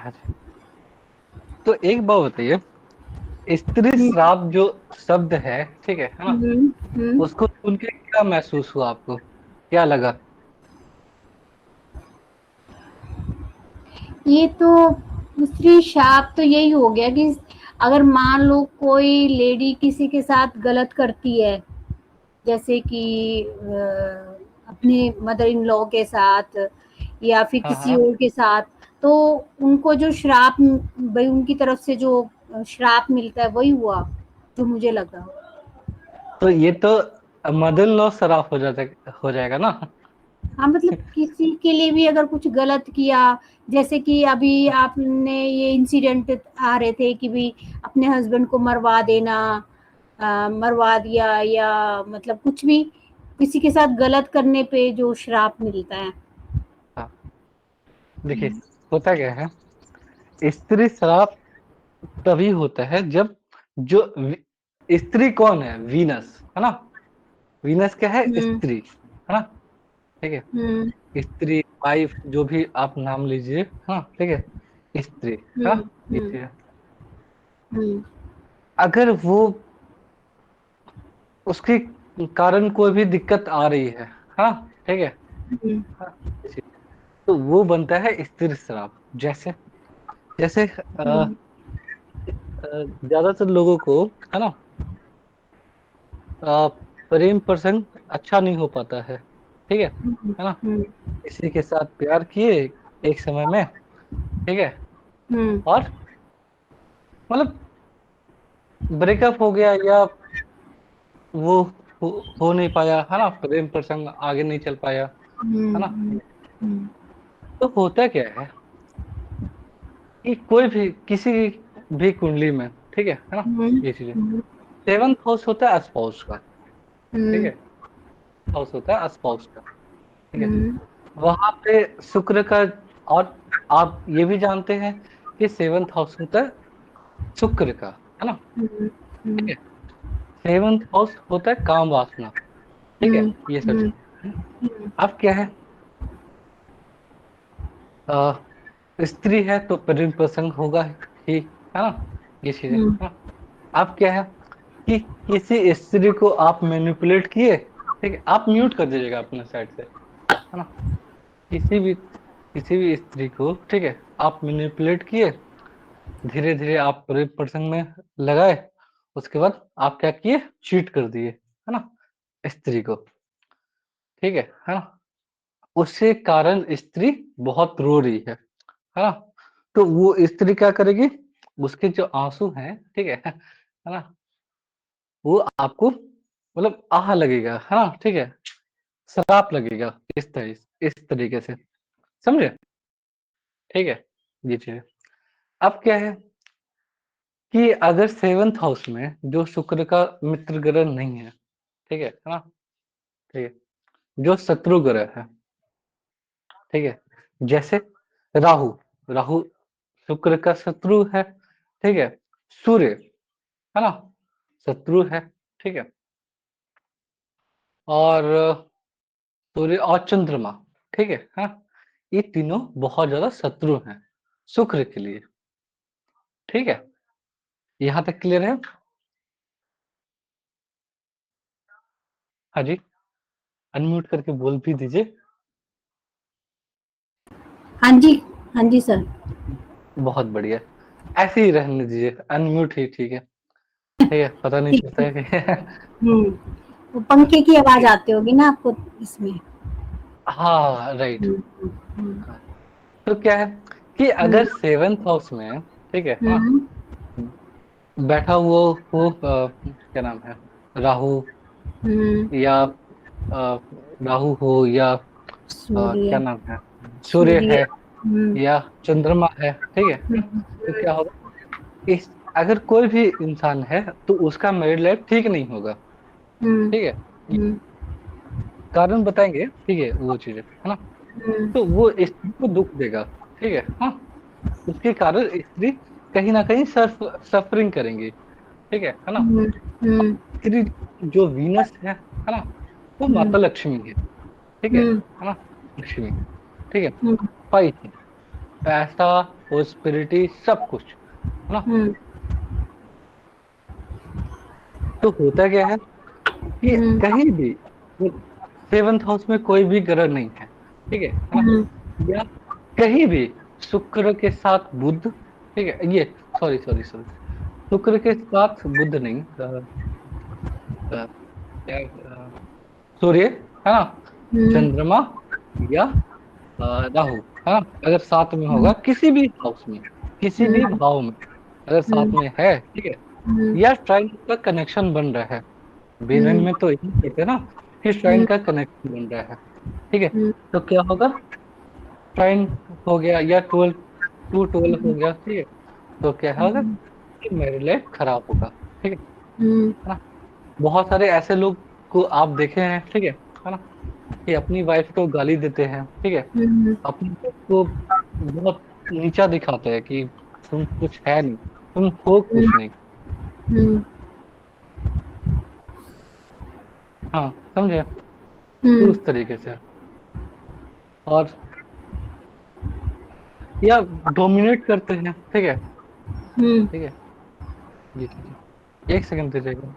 अच्छा, तो एक बात बताइए, स्त्री हम्म। श्राप जो शब्द है, ठीक है ना, हम्म। हम्म। उसको सुन के क्या महसूस हुआ आपको, क्या लगा? ये तो दूसरी शाप तो यही हो गया कि अगर मान लो कोई लेडी किसी के साथ गलत करती है, जैसे कि अपने मदर इन लॉ के साथ या फिर हाँ किसी हाँ। और के साथ, तो उनको जो श्राप, भाई उनकी तरफ से जो श्राप मिलता है वही हुआ जो मुझे लगा। तो ये तो मदर लॉ श्राप हो जाएगा ना। हाँ, मतलब किसी के लिए भी अगर कुछ गलत किया, जैसे कि अभी आपने ये इंसिडेंट आ रहे थे कि भी अपने हस्बैंड को मरवा देना, मरवा दिया, या मतलब कुछ भी किसी के साथ गलत करने पे जो श्राप मिलता है। हाँ, देखिए, होता क्या है, स्त्री श्राप तभी होता है जब जो स्त्री कौन है, वीनस है ना, वीनस क्या है, हम्म। स्त्री है ना, ठीक हम्म। है, स्त्री, वाइफ, जो भी आप नाम लीजिए, हाँ ठीक है, स्त्री है हम्म। ना, ये हम्म। चीज है। हम्म। अगर वो उसके कारण कोई भी दिक्कत आ रही है, हाँ ठीक है, हम्म। हाँ, ये चीज है। तो वो बनता है स्त्री श्राप। जैसे जैसे हम्म। ज्यादातर लोगों को, है ना, अ, प्रेम प्रसंग अच्छा नहीं हो पाता है ना, हम्म। किसी के साथ प्यार किए एक समय में, ठीक है, हम्म। और मतलब ब्रेकअप हो गया, या वो हो, हो नहीं पाया, है ना, प्रेम प्रसंग आगे नहीं चल पाया, है ना। हम्म। हम्म। तो होता क्या है कि कोई भी किसी भी कुंडली में, ठीक है ना, हम्म। ये चीजें, हम्म। सेवंथ हाउस होता है स्पाउस का, ठीक हम्म। है, हाउस होता है स्पाउस का, ठीक है, हम्म। वहां पे शुक्र का, और आप ये भी जानते हैं कि सेवंथ हाउस होता है शुक्र का, है ना, हम्म। ठीक है, सेवंथ हाउस होता है काम वासना, ठीक है, हम्म। ये सब हम्म। चीजें, है ना। अब क्या है, स्त्री है तो प्रेम प्रसंग होगा ही, है ना, ये चीजें, है हम्म। ना। अब क्या है कि किसी स्त्री को आप मैनिपुलेट किए, ठीक है, आप म्यूट कर दीजिएगा अपने साइड से, है ना, किसी भी स्त्री को, ठीक है, आप मैनिपुलेट किए, धीरे धीरे आप प्रेम प्रसंग में लगाए, उसके बाद आप क्या किए, चीट कर दिए, है ना, स्त्री को, ठीक है ना, उससे कारण स्त्री बहुत रो रही है ना, तो वो स्त्री क्या करेगी, उसके जो आंसू हैं, ठीक है ना, वो आपको मतलब आह लगेगा, है ना, ठीक है, श्राप लगेगा, इस तरीके से, समझे, ठीक है, ये चीज है। अब क्या है कि अगर सेवंथ हाउस में जो शुक्र का मित्र ग्रह नहीं है, ठीक है ना, ठीक है, जो शत्रु ग्रह है, ठीक है, जैसे राहु, राहु शुक्र का शत्रु है, ठीक है, सूर्य, है ना, शत्रु है, ठीक है, और सूर्य और चंद्रमा, ठीक है, हाँ, ये तीनों बहुत ज्यादा शत्रु हैं शुक्र के लिए, ठीक है, यहाँ तक क्लियर है। हाँ जी, अनम्यूट करके बोल भी दीजिए। हाँ जी। हाँ जी सर। बहुत बढ़िया, ऐसे ही रहने दीजिए, अनम्यूट ही ठीक है, ठीक है, पता नहीं ठीक चलता है। है कि हम्म। वो पंखे की आवाज ठीक। आती होगी ना आपको इसमें। हाँ राइट। हम्म। हम्म। हाँ, तो क्या है कि हम्म। अगर सेवेंथ हाउस में, ठीक है ना, हम्म। बैठा हुआ वो क्या नाम है, राहु, हम्म। या राहु हो, या क्या सूर्य। नाम है, सूर्य सूर्य। है, हम्म। या चंद्रमा है, ठीक है, हम्म। तो क्या होगा, इस अगर कोई भी इंसान है तो उसका मैरिड लाइफ ठीक नहीं होगा, हम्म। ठीक है, ये हम्म। कारण बताएंगे, ठीक है, वो चीजें, है ना, हम्म। तो वो स्त्री को दुख देगा, ठीक है, हाँ, उसके कारण स्त्री कहीं ना कहीं सफरिंग करेंगी, ठीक है ना, हम्म। हम्म। स्त्री जो वीनस है ना, वो हम्म। माता लक्ष्मी है, ठीक है हम्म। ना, लक्ष्मी, ठीक है, हम्म। फाइव है, पैसा, प्रोस्पेरिटी, सब कुछ, है ना? हम्म तो होता क्या है कि हम्म कहीं भी 7th हाउस में कोई भी ग्रह नहीं है, ठीक है ना? हम्म या कहीं भी शुक्र के साथ बुध, ठीक है, ये सॉरी सॉरी सॉरी, शुक्र के साथ बुध नहीं, क्या, सूर्य, है ना, हम्म चंद्रमा, या राहु, है ना, अगर साथ में होगा किसी भी हाउस में, किसी भी हम्म भाव में, अगर साथ हम्म में है, ठीक है, हम्म या ट्राइन का कनेक्शन बन रहा है, विलन हम्म में तो यही कहते हैं ना कि ट्राइन हम्म का कनेक्शन बन रहा है, ठीक है, हम्म तो क्या होगा, ट्राइन हो गया या 12 हो गया, ठीक है, तो क्या होगा कि मेरे लाइफ खराब होगा, ठीक हम्म है ना? बहुत सारे ऐसे लोग को आप देखे हैं, ठीक है ना, कि अपनी वाइफ को गाली देते हैं, ठीक है, हम्म अपनी वाइफ को बहुत नीचा दिखाते हैं कि तुम कुछ है नहीं, तुम हो कुछ नहीं। हम्म हाँ, समझे? तो हम्म उस तरीके से, और या डोमिनेट करते हैं, ठीक है, हम्म ठीक है, ये कीजिए, 1 सेकंड दीजिएगा।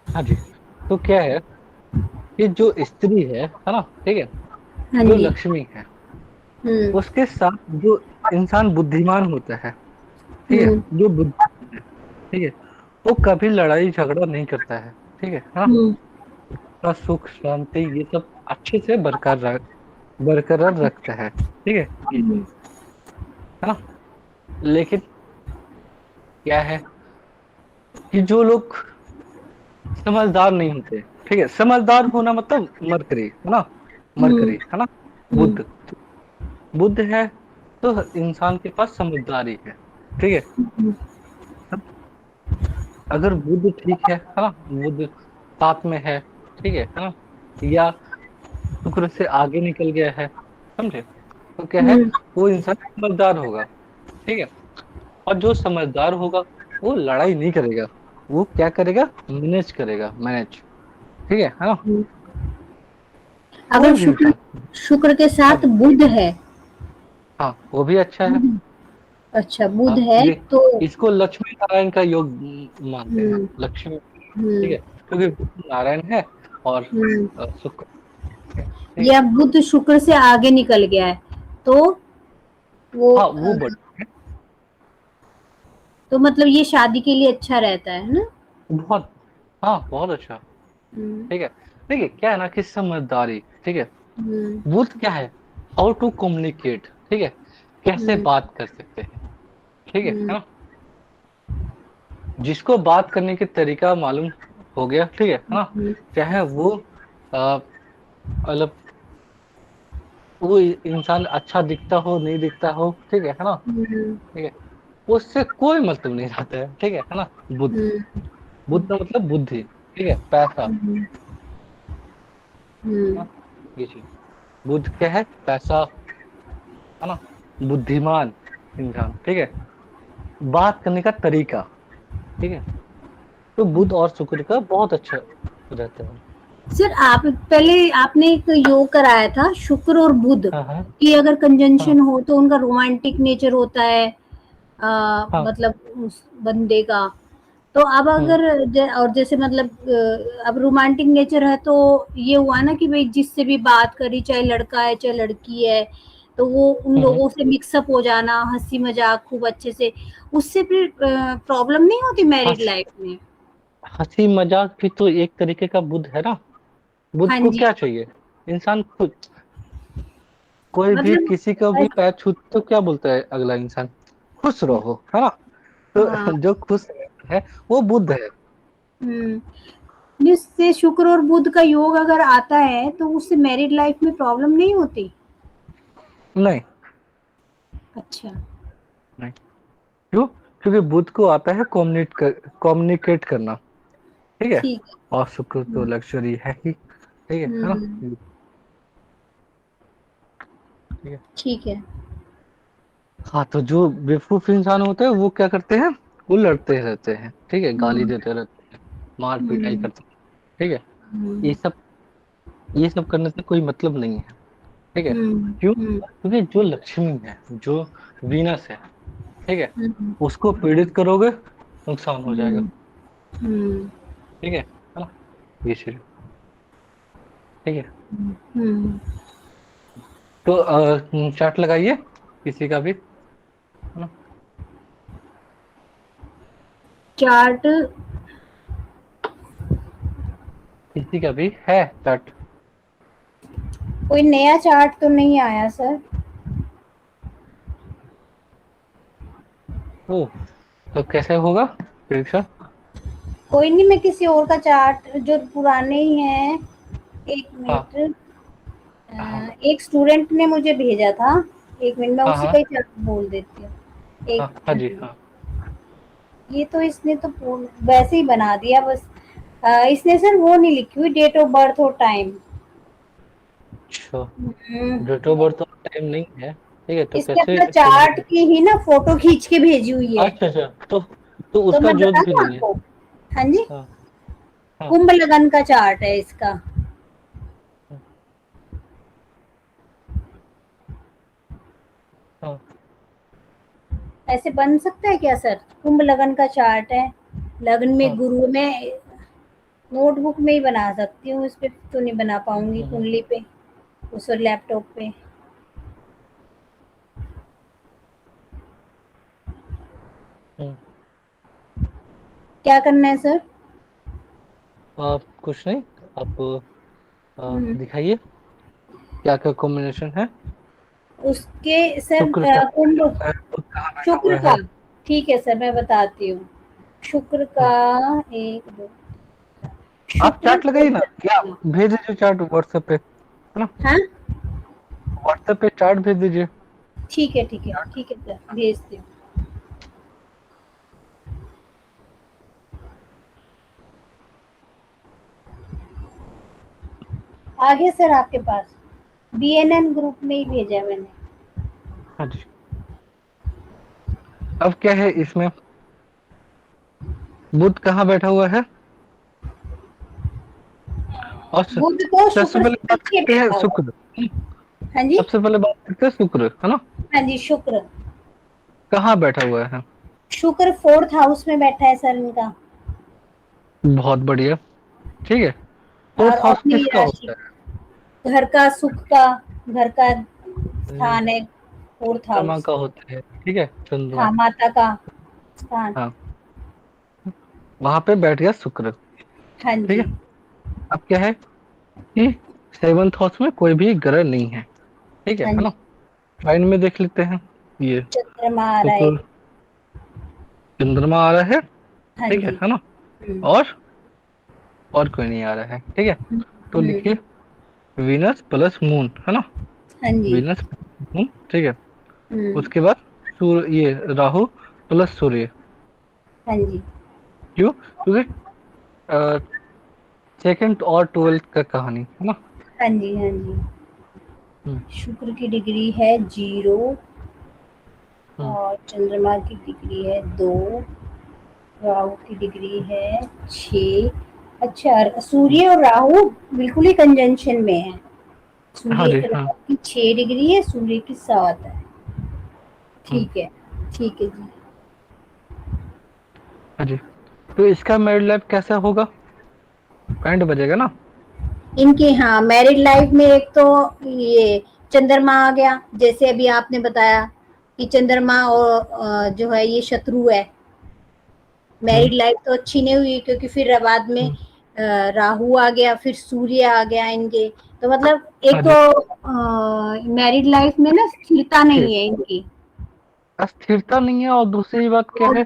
हाँ जी, तो क्या है कि जो स्त्री है ना, ठीक है, हाँ जो जी लक्ष्मी है, हम्म उसके साथ जो इंसान बुद्धिमान होता है, ठीक है, हम्म जो बुद्धिमान है, ठीक है, वो कभी लड़ाई झगड़ा नहीं करता है, ठीक है ना, हम्म उसका सुख शांति ये सब अच्छे से बरकरार रखता है, ठीक है, ये चीज, हम्म है ना? लेकिन क्या है कि जो लोग समझदार नहीं होते, ठीक है, समझदार होना मतलब मरकरी, है ना, हम्म मरकरी, है ना, हम्म बुध, बुध है, तो इंसान के पास समझदारी है, ठीक है, अगर बुध ठीक है ना, बुध साथ में है, ठीक है ना, या शुक्र से आगे निकल गया है, समझे, तो क्या है, हम्म वो इंसान समझदार होगा, ठीक है, और जो समझदार होगा वो लड़ाई नहीं करेगा, वो क्या करेगा, मैनेज करेगा, मैनेज, ठीक है ना, हम्म। कोई अगर भी शुक्र इंसान। शुक्र के हाँ साथ जी, बुध है हाँ, वो भी अच्छा है। बुध अच्छा बुध हाँ, है ये तो इसको लक्ष्मी नारायण का योग मानते हैं, हम्म लक्ष्मी, ठीक हम्म है, क्योंकि बुध नारायण है, और हम्म शुक्र है, ठीक है, या बुध शुक्र से आगे निकल गया है तो वो हाँ, वो बट तो मतलब ये शादी के लिए अच्छा रहता है ना बहुत, हाँ, बहुत अच्छा, हम्म ठीक है, देखिए क्या है ना कि समझदारी, ठीक है, हम्म बूथ क्या है, हाउ टू कम्युनिकेट, ठीक है, कैसे हम्म बात कर सकते हैं, ठीक है हम्म ना, जिसको बात करने की तरीका मालूम हो गया, ठीक है ना, हम्म चाहे वो मतलब वो इंसान अच्छा दिखता हो नहीं दिखता हो, ठीक है ना, हम्म ठीक है, उससे कोई मतलब नहीं रहता है, ठीक है ना, बुद्ध, हम्म बुद्ध का मतलब बुद्धि, ठीक है, पैसा, हम्म है ना, ये चीज, बुद्ध क्या है, पैसा, है ना, बुद्धिमान इंसान, ठीक है, बात करने का तरीका, ठीक है, तो बुध और शुक्र का बहुत अच्छा रहता है। सर आप पहले आपने एक योग कराया था शुक्र और बुध हाँ, हाँ, की अगर हाँ, कंजंक्शन हो तो उनका रोमांटिक नेचर होता है हाँ, मतलब उस बंदे का तो अब हम्म, अगर और जैसे मतलब अब रोमांटिक नेचर है तो ये हुआ ना कि भाई जिससे भी बात करी चाहे लड़का है चाहे लड़की है तो वो उन हम्म, लोगों से मिक्सअप हो जाना हंसी मजाक खूब अच्छे से उससे फिर प्रॉब्लम नहीं होती मैरिड हंस लाइफ में हंसी मजाक भी तो एक तरीके का बुध है ना, बुध हाँ को जी क्या चाहिए, इंसान खुद, कोई भी मतलब किसी का भी पैर छू तो क्या बोलता है अगला इंसान, खुश रहो, है ना, हाँ तो जो खुश है वो बुध है। हम्म जिससे शुक्र और बुध का योग अगर आता है तो उससे मैरिड लाइफ में प्रॉब्लम नहीं होती? नहीं, अच्छा। नहीं। क्यों? क्योंकि बुध को आता है कम्युनिकेट करना, ठीक है। ठीक और शुक्र है। तो लग्जरी है ही, ठीक है ना। हम्म, ठीक है। ठीक है। हाँ, तो जो बेवकूफ इंसान होते हैं वो क्या करते हैं, वो लड़ते रहते हैं, ठीक है, गाली हम्म, देते रहते हैं, मार पिटाई हम्म, करते हैं, ठीक है। हम्म, ये सब ये सब करने से कोई मतलब नहीं है, ठीक है। हम्म, क्यों? हम्म, क्योंकि जो लक्ष्मी है, जो वीनस है, ठीक है, हम्म, उसको पीड़ित करोगे, नुकसान हो जाएगा, हम्म, हम्म, ठीक है ना। ये चीज, ठीक है। हम्म। तो चार्ट लगाइए किसी का भी, है ना। चार्ट? किसी का भी है चार्ट? कोई नया चार्ट तो नहीं आया सर। ओ, तो कैसे होगा परीक्षा? कोई नहीं, मैं किसी और का चार्ट जो पुराने ही हैं। एक हाँ, मिनट। हाँ, एक स्टूडेंट ने मुझे भेजा था। एक मिनट, मैं हाँ, उसी हाँ, का ही चार्ट बोल देती हूँ। हाँ, एक हाँ जी, हाँ। ये तो इसने तो वैसे ही बना दिया बस। इसने सर वो नहीं लिखी हुई, डेट ऑफ बर्थ और टाइम। अच्छा, हम्म, डेट ऑफ बर्थ तो टाइम नहीं है, ठीक है, तो इसने कैसे अपना चार्ट करेंगे? की ही ना फोटो खींच के भेजी हुई है। अच्छा, अच्छा, तो तो उसका मैं जोत बता भी दूं नहीं है। आपको? हाँ जी। हाँ, हाँ, कुंभ लगन का चार्ट है इसका। हाँ, हाँ, ऐसे बन सकता है क्या सर? कुंभ लगन का चार्ट है। लगन में हाँ, गुरु में नोटबुक में ही बना सकती हूँ, इस पे तो नहीं बना पाऊंगी हम्म, कुंडली पे, उस लैपटॉप पे। हम्म। क्या करना है सर? आप कुछ नहीं, आप हम्म, दिखाइए क्या क्या कॉम्बिनेशन है। उसके सर शुक्र क्या कुंभ, बैठा है, बुध कहाँ बैठा शुक्र हुआ का। है। ठीक है सर, मैं बताती हूँ। शुक्र का, हाँ, एक दो, आप शुक्र चार्ट लगाइए ना, या फोर्थ। भेज दीजिए चार्ट व्हाट्सएप पे, है ना। हाँ, व्हाट्सएप पे चार्ट भेज दीजिए। ठीक है, ठीक है, ठीक है सर, भेजती हूँ। आ गया सर आपके पास? बीएनएन ग्रुप में ही भेजा है मैंने। हाँ जी। अब क्या है इसमें, बुध कहाँ बैठा हुआ है, और बुध तो सबसे शुक्र पहले से बात पीछे करते हैं बैठा हुआ शुक्र। है। हाँ जी। सबसे पहले बात करते हैं शुक्र, है ना। हाँ जी, शुक्र। कहाँ बैठा हुआ है? शुक्र फोर्थ हाउस में बैठा है सर इनका। बहुत बढ़िया, ठीक है। और फोर्थ हाउस अपनी किसका राशि, होता घर का सुख का, घर का है? स्थान है फोर्थ चंद्रमा हाउस। का होता है, ठीक है, चंद्रमा। हाँ, माता का स्थान। हाँ, वहां पे बैठ गया शुक्र, हाँ ठीक है। जी। अब क्या है कि सेवंथ हाउस में कोई भी ग्रह नहीं है, ठीक हाँ है जी। ना। लाइन में देख लेते हैं, ये चंद्रमा आ रहा है। शुक्र, चंद्रमा आ रहा है, हाँ ठीक जी। है ना। हम्म, और कोई नहीं आ रहा है, ठीक है। तो लिखिए हम्म, वीनस प्लस मून, है ना। हाँ जी। वीनस मून, ठीक है। हम्म, उसके बाद सूर्य, ये राहु प्लस सूर्य। हाँ जी। क्यों? क्योंकि सेकंड और ट्वेल्थ का कहानी, है ना। हाँ जी। हाँ जी। हम्म, शुक्र की डिग्री है 0 हम्म, और चंद्रमा की डिग्री है 2, राहु की डिग्री है 6। अच्छा, हम्म। सूर्य और राहु बिल्कुल ही कंजंक्शन में है। हाँ सूर्य जी, हाँ, राहु की 6 डिग्री है, सूर्य की 7 है। हम्म, ठीक है, ठीक है जी। हाँ जी। तो इसका मैरिड लाइफ कैसा होगा, बैंड बजेगा ना। इनकी, हाँ, मैरिड लाइफ में एक तो ये चंद्रमा आ गया, जैसे अभी आपने बताया कि चंद्रमा और जो है ये शत्रु है। हम्म, मैरिड लाइफ तो अच्छी नहीं हुई, क्योंकि फिर बाद में हम्म, राहु आ गया, फिर सूर्य आ गया इनके। तो मतलब हाँ एक जी। तो मैरिड लाइफ में ना स्थिरता ठीक, नहीं है इनकी। अस्थिरता नहीं है, और दूसरी बात क्या और है,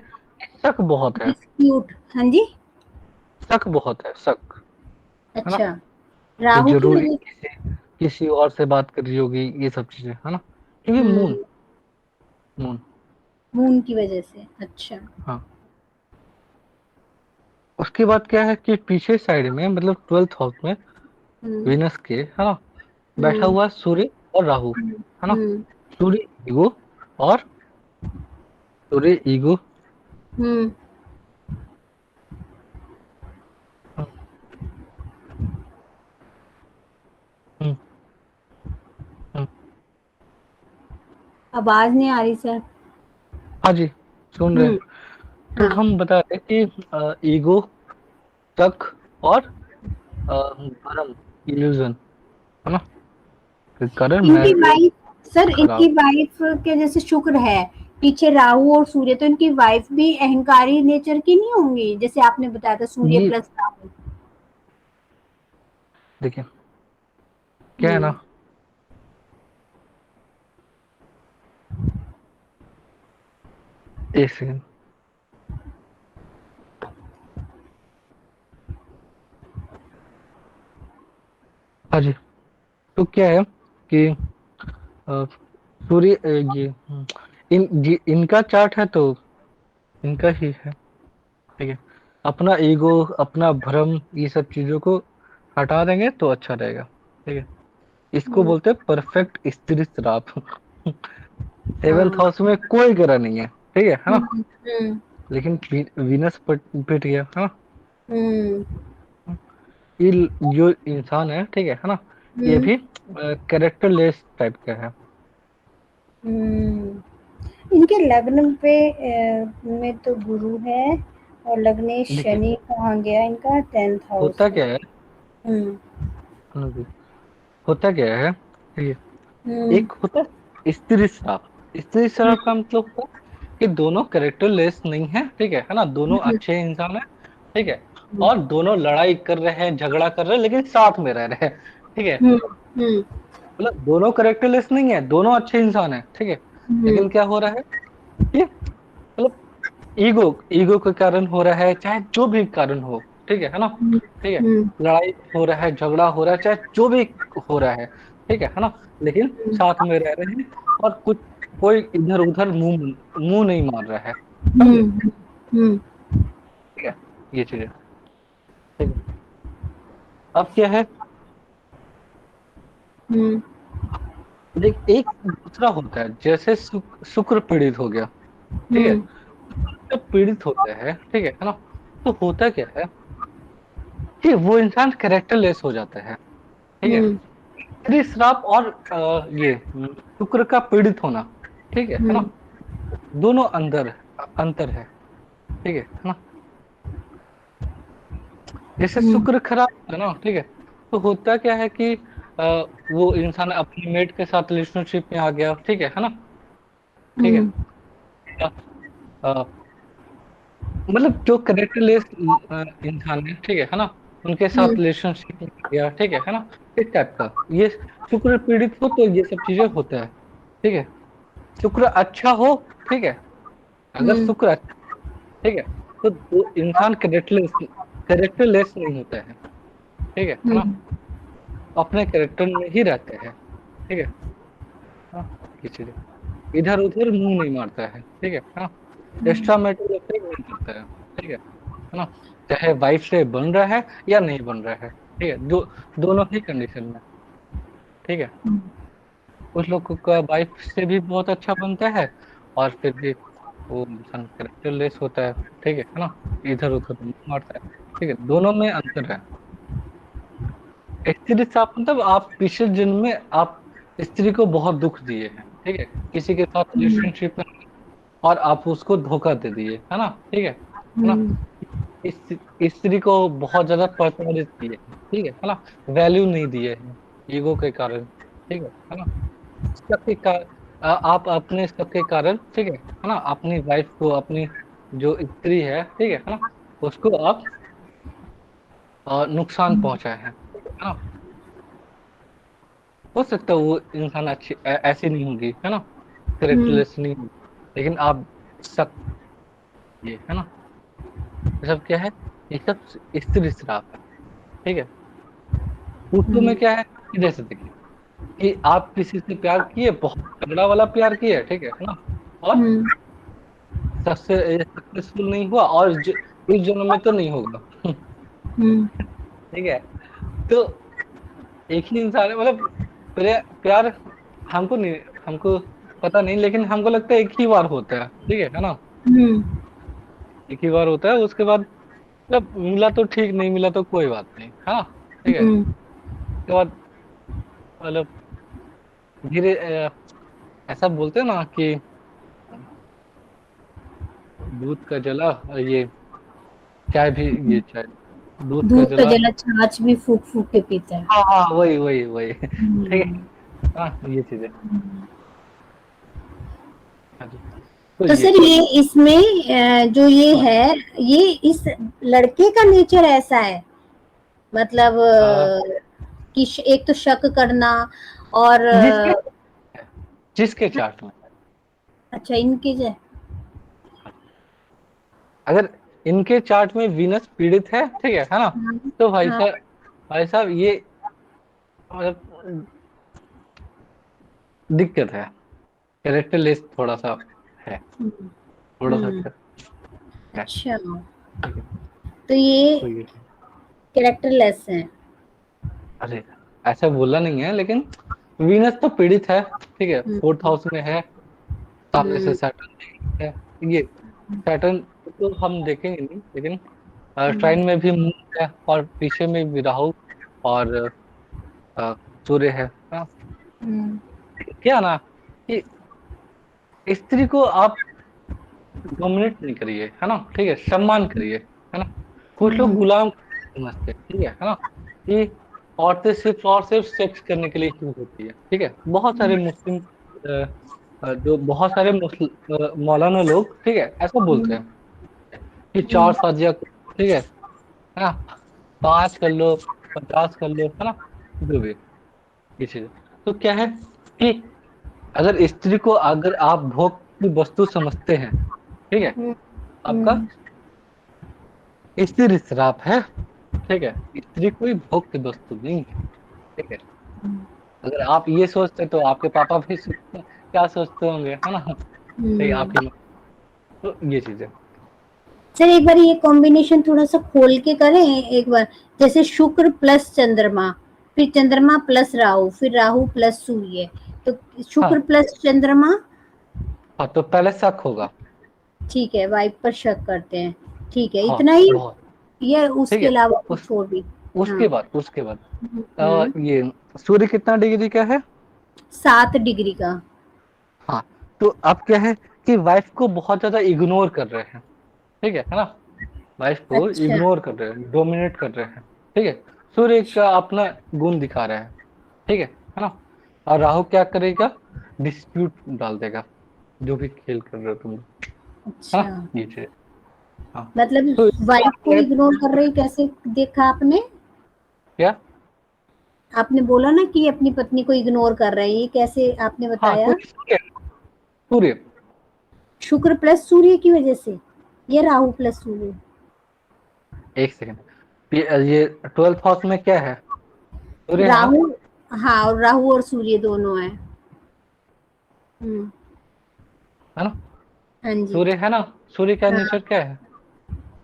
शक बहुत है। डिस्प्यूट। हाँ जी। शक बहुत है, शक। है ना? अच्छा, ये राहु की जरूरी वजह। किसी किसी और से बात कर रही होगी, ये सब चीजें, है ना? क्योंकि मून, हम्म, मून। मून की वजह से। अच्छा। हाँ। उसके बाद क्या है कि पीछे साइड में, मतलब 12th हाउस में हम्म। विनस के, है ना, बैठा हम्म। हुआ है सूर्य और राहु, हम्म। है ना? हम्म। सूर्य ईगो, और सूर्य ईगो। हम्म। हम्म, हम्म, हम्म। आवाज नहीं आ रही सर। हाँ जी, सुन रहे हैं। हम्म। तो हाँ। हम बता रहे कि ईगो, तक, और भरम, इल्यूजन, है ना, के कारण इनकी मैरिज वाइफ, सर इनकी खराब। वाइफ के जैसे शुक्र है, पीछे राहु और सूर्य, तो इनकी वाइफ भी अहंकारी नेचर की नहीं होंगी, जैसे आपने बताया था सूर्य ये प्लस राहु। देखिए क्या है ना, हम्म। एक सेकंड। हाँ जी। तो क्या है कि अ, सूर्य ये इनका चार्ट है, तो इनका ही है, ठीक है। अपना ईगो, अपना भ्रम, ये सब चीजों को हटा देंगे तो अच्छा रहेगा, ठीक है। इसको हम्म। बोलते हैं परफेक्ट स्त्री श्राप। सेवेंथ हाँ। हाउस में कोई ग्रह नहीं है ना? हम्म। हम्म। लेकिन वीनस पिट गया, है ना? हम्म। ये जो इंसान है ना, ये हम्म। भी कैरेक्टरलेस टाइप का है। हम्म। इनके लग्न पे में तो गुरु है, और लग्न देखिए शनि कहाँ गया इनका, 10th हाउस होता में। क्या है, हम्म। सुनो जी, होता क्या है, ठीक है। हम्म। एक होता है स्त्री श्राप। स्त्री श्राप का हम्म। मतलब होता है कि दोनों कैरेक्टरलेस नहीं है ना, दोनों हम्म। अच्छे इंसान है, ठीक है। हम्म। और दोनों लड़ाई कर रहे हैं, झगड़ा कर रहे हैं, लेकिन साथ में रह रहे हैं, ठीक है। हम्म। हम्म। मतलब दोनों कैरेक्टरलेस नहीं है, दोनों अच्छे इंसान है, ठीक है। हम्म। लेकिन क्या हो रहा है कि मतलब ईगो ईगो के कारण हो रहा है, चाहे जो भी कारण हो, है ना, हम्म। ठीक है। हम्म। लड़ाई हो रहा है, झगड़ा हो रहा है, चाहे जो भी हो रहा है, है ना, लेकिन साथ में रह रहे हैं, और कुछ कोई इधर उधर मुंह मुंह नहीं मार रहा है, समझे? हम्म। हम्म। ठीक है, ये चीजें, ठीक है। अब क्या है, हम्म। देख एक दूसरा होता है, जैसे शुक्र पीड़ित हो गया, ठीक है। हम्म। जब पीड़ित होता है, है ना, तो होता क्या है कि वो इंसान कैरेक्टरलेस हो जाता है, ठीक है। हम्म। स्त्री श्राप और ये शुक्र का पीड़ित होना, है ना, हम्म। दोनों अंदर अंतर है, है ना। जैसे हम्म। शुक्र खराब है ना, तो होता क्या है कि अ, वो इंसान अपने मेट के साथ रिलेशनशिप में आ गया, है ना, ठीक है। हम्म। अ, मतलब जो कैरेक्टरलेस इंसान है ना, उनके साथ हम्म। रिलेशनशिप में आ गया, है ना, इस टाइप का। ये शुक्र पीड़ित हो तो ये सब चीजें होता है, ठीक है। शुक्र अच्छा हो, ठीक है, अगर हम्म। शुक्र अच्छा, ठीक है, तो इंसान कैरेक्टरलेस नहीं होता है, है ना, हम्म। अपने कैरेक्टर में ही रहते हैं, है ना, किसी इधर उधर मुंह नहीं मारता है, है ना, एक्स्ट्रा मैटर नहीं करता है, है ना, चाहे वाइफ से बन रहा है या नहीं बन रहा है, दोनों ही कंडीशन में, ठीक है। कुछ लोग का वाइफ से भी बहुत अच्छा बनता है, और फिर भी वो इंसान कैरेक्टरलेस होता है, है ना, इधर उधर मुंह मारता है, दोनों में अंतर है। स्त्री से आप मतलब आप पिछले जन्म में आप स्त्री को बहुत दुख दिए हैं, किसी के साथ हम्म। रिलेशनशिप में, और आप उसको धोखा दे दिए, है ना, है ना। हम्म। इस स्त्री को बहुत ज्यादा प्रताड़ित किए हैं, है ना, वैल्यू नहीं दिए हैं, ईगो के कारण, है ना। सबके आप अपने सबके कारण, है ना, अपनी वाइफ को, अपनी जो स्त्री है ना, उसको आप नुकसान पहुंचाए हैं, है ना। हो सकता है वो इंसान अच्छी ऐसी नहीं होगी, है ना, हम्म। करेक्टलेस नहीं होगी, लेकिन आप सब, ये है ना, ये सब क्या है, ये सब स्त्री श्राप है, ठीक है। उसमें क्या है कि जैसे देखिए कि आप किसी से प्यार किए, बहुत तगड़ा वाला प्यार किए, ठीक है ना, और हम्म, सक्सेसफुल नहीं हुआ, और इस जन्म में तो नहीं होगा। हम्म, ठीक है, तो एक ही इंसान है, मतलब प्यार हमको नहीं, हमको पता नहीं, लेकिन हमको लगता है एक ही बार होता है ना, हम्म, एक ही बार होता है, उसके बाद मतलब मिला तो ठीक, नहीं मिला तो कोई बात नहीं, है ना, ठीक है, हम्म, उसके बाद मतलब धीरे ऐसा बोलते हैं ना कि दूध का जला, ये चाय भी, ये चाय दूध का दूध का जला। जला छाछ भी फूक फूक के पीता है। हाँ हाँ, वही वही वही। ठीक है, हम्म, हाँ ये चीजें। हाँ जी, तो तो ये सर ये इसमें जो ये हाँ, है, ये इस लड़के का नेचर ऐसा है, मतलब कि एक तो शक करना, और जिसके जिसके चार्ट में, अच्छा इनकी अगर इनके चार्ट में वीनस पीड़ित है, ठीक है ना, हाँ, तो हाँ, भाई साहब ये मतलब दिक्कत है, कैरेक्टर लेस थोड़ा सा है, हम्म, थोड़ा सा है। अच्छा, ठीक है, तो ये तो ये कैरेक्टर लेस है। अरे ऐसा बोला नहीं है, लेकिन वीनस तो पीड़ित है, ठीक है, फोर्थ हम्म, हाउस में है, सामने से हम्म, सैटर्न है, ये सैटर्न तो हम देखेंगे नहीं, लेकिन हम्म, ट्राइन में भी मून है, और पीछे में भी राहु और अ, सूर्य है। हाँ, हम्म, क्या ना कि स्त्री को आप डोमिनेट नहीं करिए, है ना, ठीक है, सम्मान करिए, है ना, कुछ लोग हम्म, गुलाम समझते हैं, ठीक है ना, कि औरतें सिर्फ और सिर्फ सेक्स करने के लिए ही होती है, ठीक है, बहुत सारे मुस्लिम जो बहुत सारे मौलाना लोग, ठीक है, ऐसा बोलते हम्म, हैं कि हम्म, 4 शादियां, ठीक है ना, 5 कर लो, 50 कर लो, है ना, जो भी ये चीज। तो क्या है कि अगर स्त्री को अगर आप भोग की वस्तु समझते हैं, ठीक है, हम्म, आपका हम्म, स्त्री श्राप है, ठीक है, स्त्री कोई भोग की वस्तु नहीं है, ठीक है, अगर आप ये सोचते तो आपके पापा भी क्या सोचते होंगे, है ना, ठीक है, हम्म। आपकी माँ, तो ये चीज है। सर एक बार ये कॉम्बिनेशन थोड़ा सा खोल के करें एक बार, जैसे शुक्र प्लस चंद्रमा, फिर चंद्रमा प्लस राहु, फिर राहु प्लस सूर्य, तो शुक्र हाँ प्लस चंद्रमा। हाँ, तो पहले शक होगा। ठीक है, वाइफ पर शक करते हैं। ठीक है, हाँ इतना ही, बहुत, या ठीक उसके है, अलावा उस कुछ और भी? हाँ। उसके बाद हम्म, ये सूर्य कितना डिग्री का है? 7 डिग्री का। हाँ, तो अब क्या है कि वाइफ को बहुत ज्यादा इग्नोर कर रहे हैं, ठीक है ना, वाइफ को अच्छा। इग्नोर कर रहे हैं, डोमिनेट कर रहे हैं, ठीक है, सूर्य का अपना गुण दिखा रहा है, ठीक है ना, और राहु क्या करेगा, डिस्प्यूट डाल देगा, जो भी खेल कर रहे हो तुम लोग, है अच्छा, ना, ये चीज। हाँ, मतलब तो वाइफ को इग्नोर कर रही, कैसे देखा आपने? क्या, आपने बोला ना कि अपनी पत्नी को इग्नोर कर रहे हैं, ये कैसे आपने हाँ बताया? क्योंकि सूर्य, सूर्य शुक्र प्लस सूर्य की वजह से, या राहु प्लस सूर्य? एक सेकंड, ये 12th हाउस में क्या है, सूर्य है ना, राहु, हाँ, और राहु और सूर्य दोनों है। हम्म, है ना, हाँ जी। सूर्य है ना, सूर्य का हाँ। नेचर क्या है,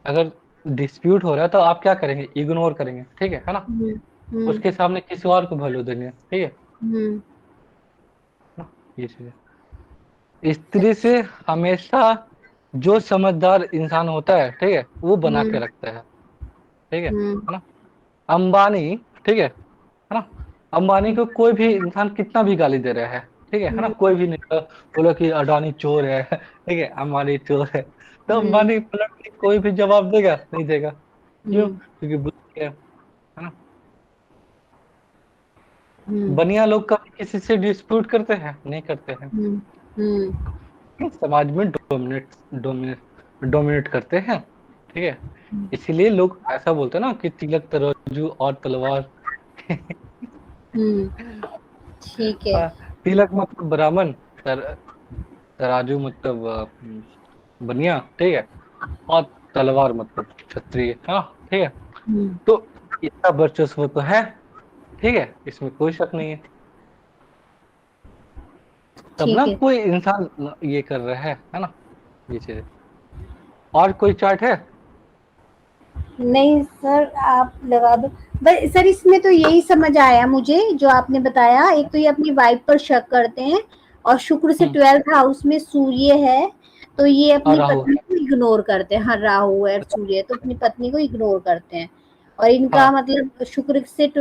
अगर डिस्प्यूट हो रहा है तो आप क्या करेंगे, इग्नोर करेंगे, ठीक है ना, हम्म, हम्म, उसके सामने किसी और को वैल्यू देंगे, ठीक है हम्म, ना, ये चीज है, स्त्री से हमेशा जो समझदार इंसान होता है, ठीक है, वो बना के हम्म, रखता है हम्म, ना, अंबानी, ठीक है ना, अंबानी को कोई भी इंसान कितना भी गाली दे रहा है ना, हम्म, कोई भी नहीं बोलो कि अडानी चोर है, ठीक है, अंबानी चोर है, तो हम्म, अंबानी पलट के कोई भी जवाब देगा, नहीं देगा, क्यों, हम्म, क्योंकि बुद्धि है ना, हम्म, बनिया लोग कभी किसी से डिस्प्यूट करते हैं, नहीं करते हैं, हम्म, हम्म, समाज में डोमिनेट करते हैं, ठीक है, इसीलिए लोग ऐसा बोलते हैं ना कि तिलक तराजू और तलवार। हम्म, ठीक है। हाँ, तिलक मतलब ब्राह्मण, तराजू मतलब बनिया, ठीक है, और तलवार मतलब क्षत्रिय, हाँ ठीक है, हम्म, तो इसका वर्चस्व तो है, ठीक है, इसमें कोई शक नहीं है। तब ना ठीक है। कोई इंसान ये कर रहा है ना, ये चीजें। और कोई चार्ट है? नहीं सर, आप लगा दो। बस सर, इसमें तो यही समझ आया मुझे जो आपने बताया। एक तो ये अपनी वाइफ पर शक करते हैं, और शुक्र से हम्म। 12th हाउस में सूर्य है, तो ये और अपनी राहु पत्नी है। को इग्नोर करते हैं। हाँ, राहु है, सूर्य, तो अपनी पत्नी को इग्नोर करते हैं। और इनका हाँ, मतलब शुक्र से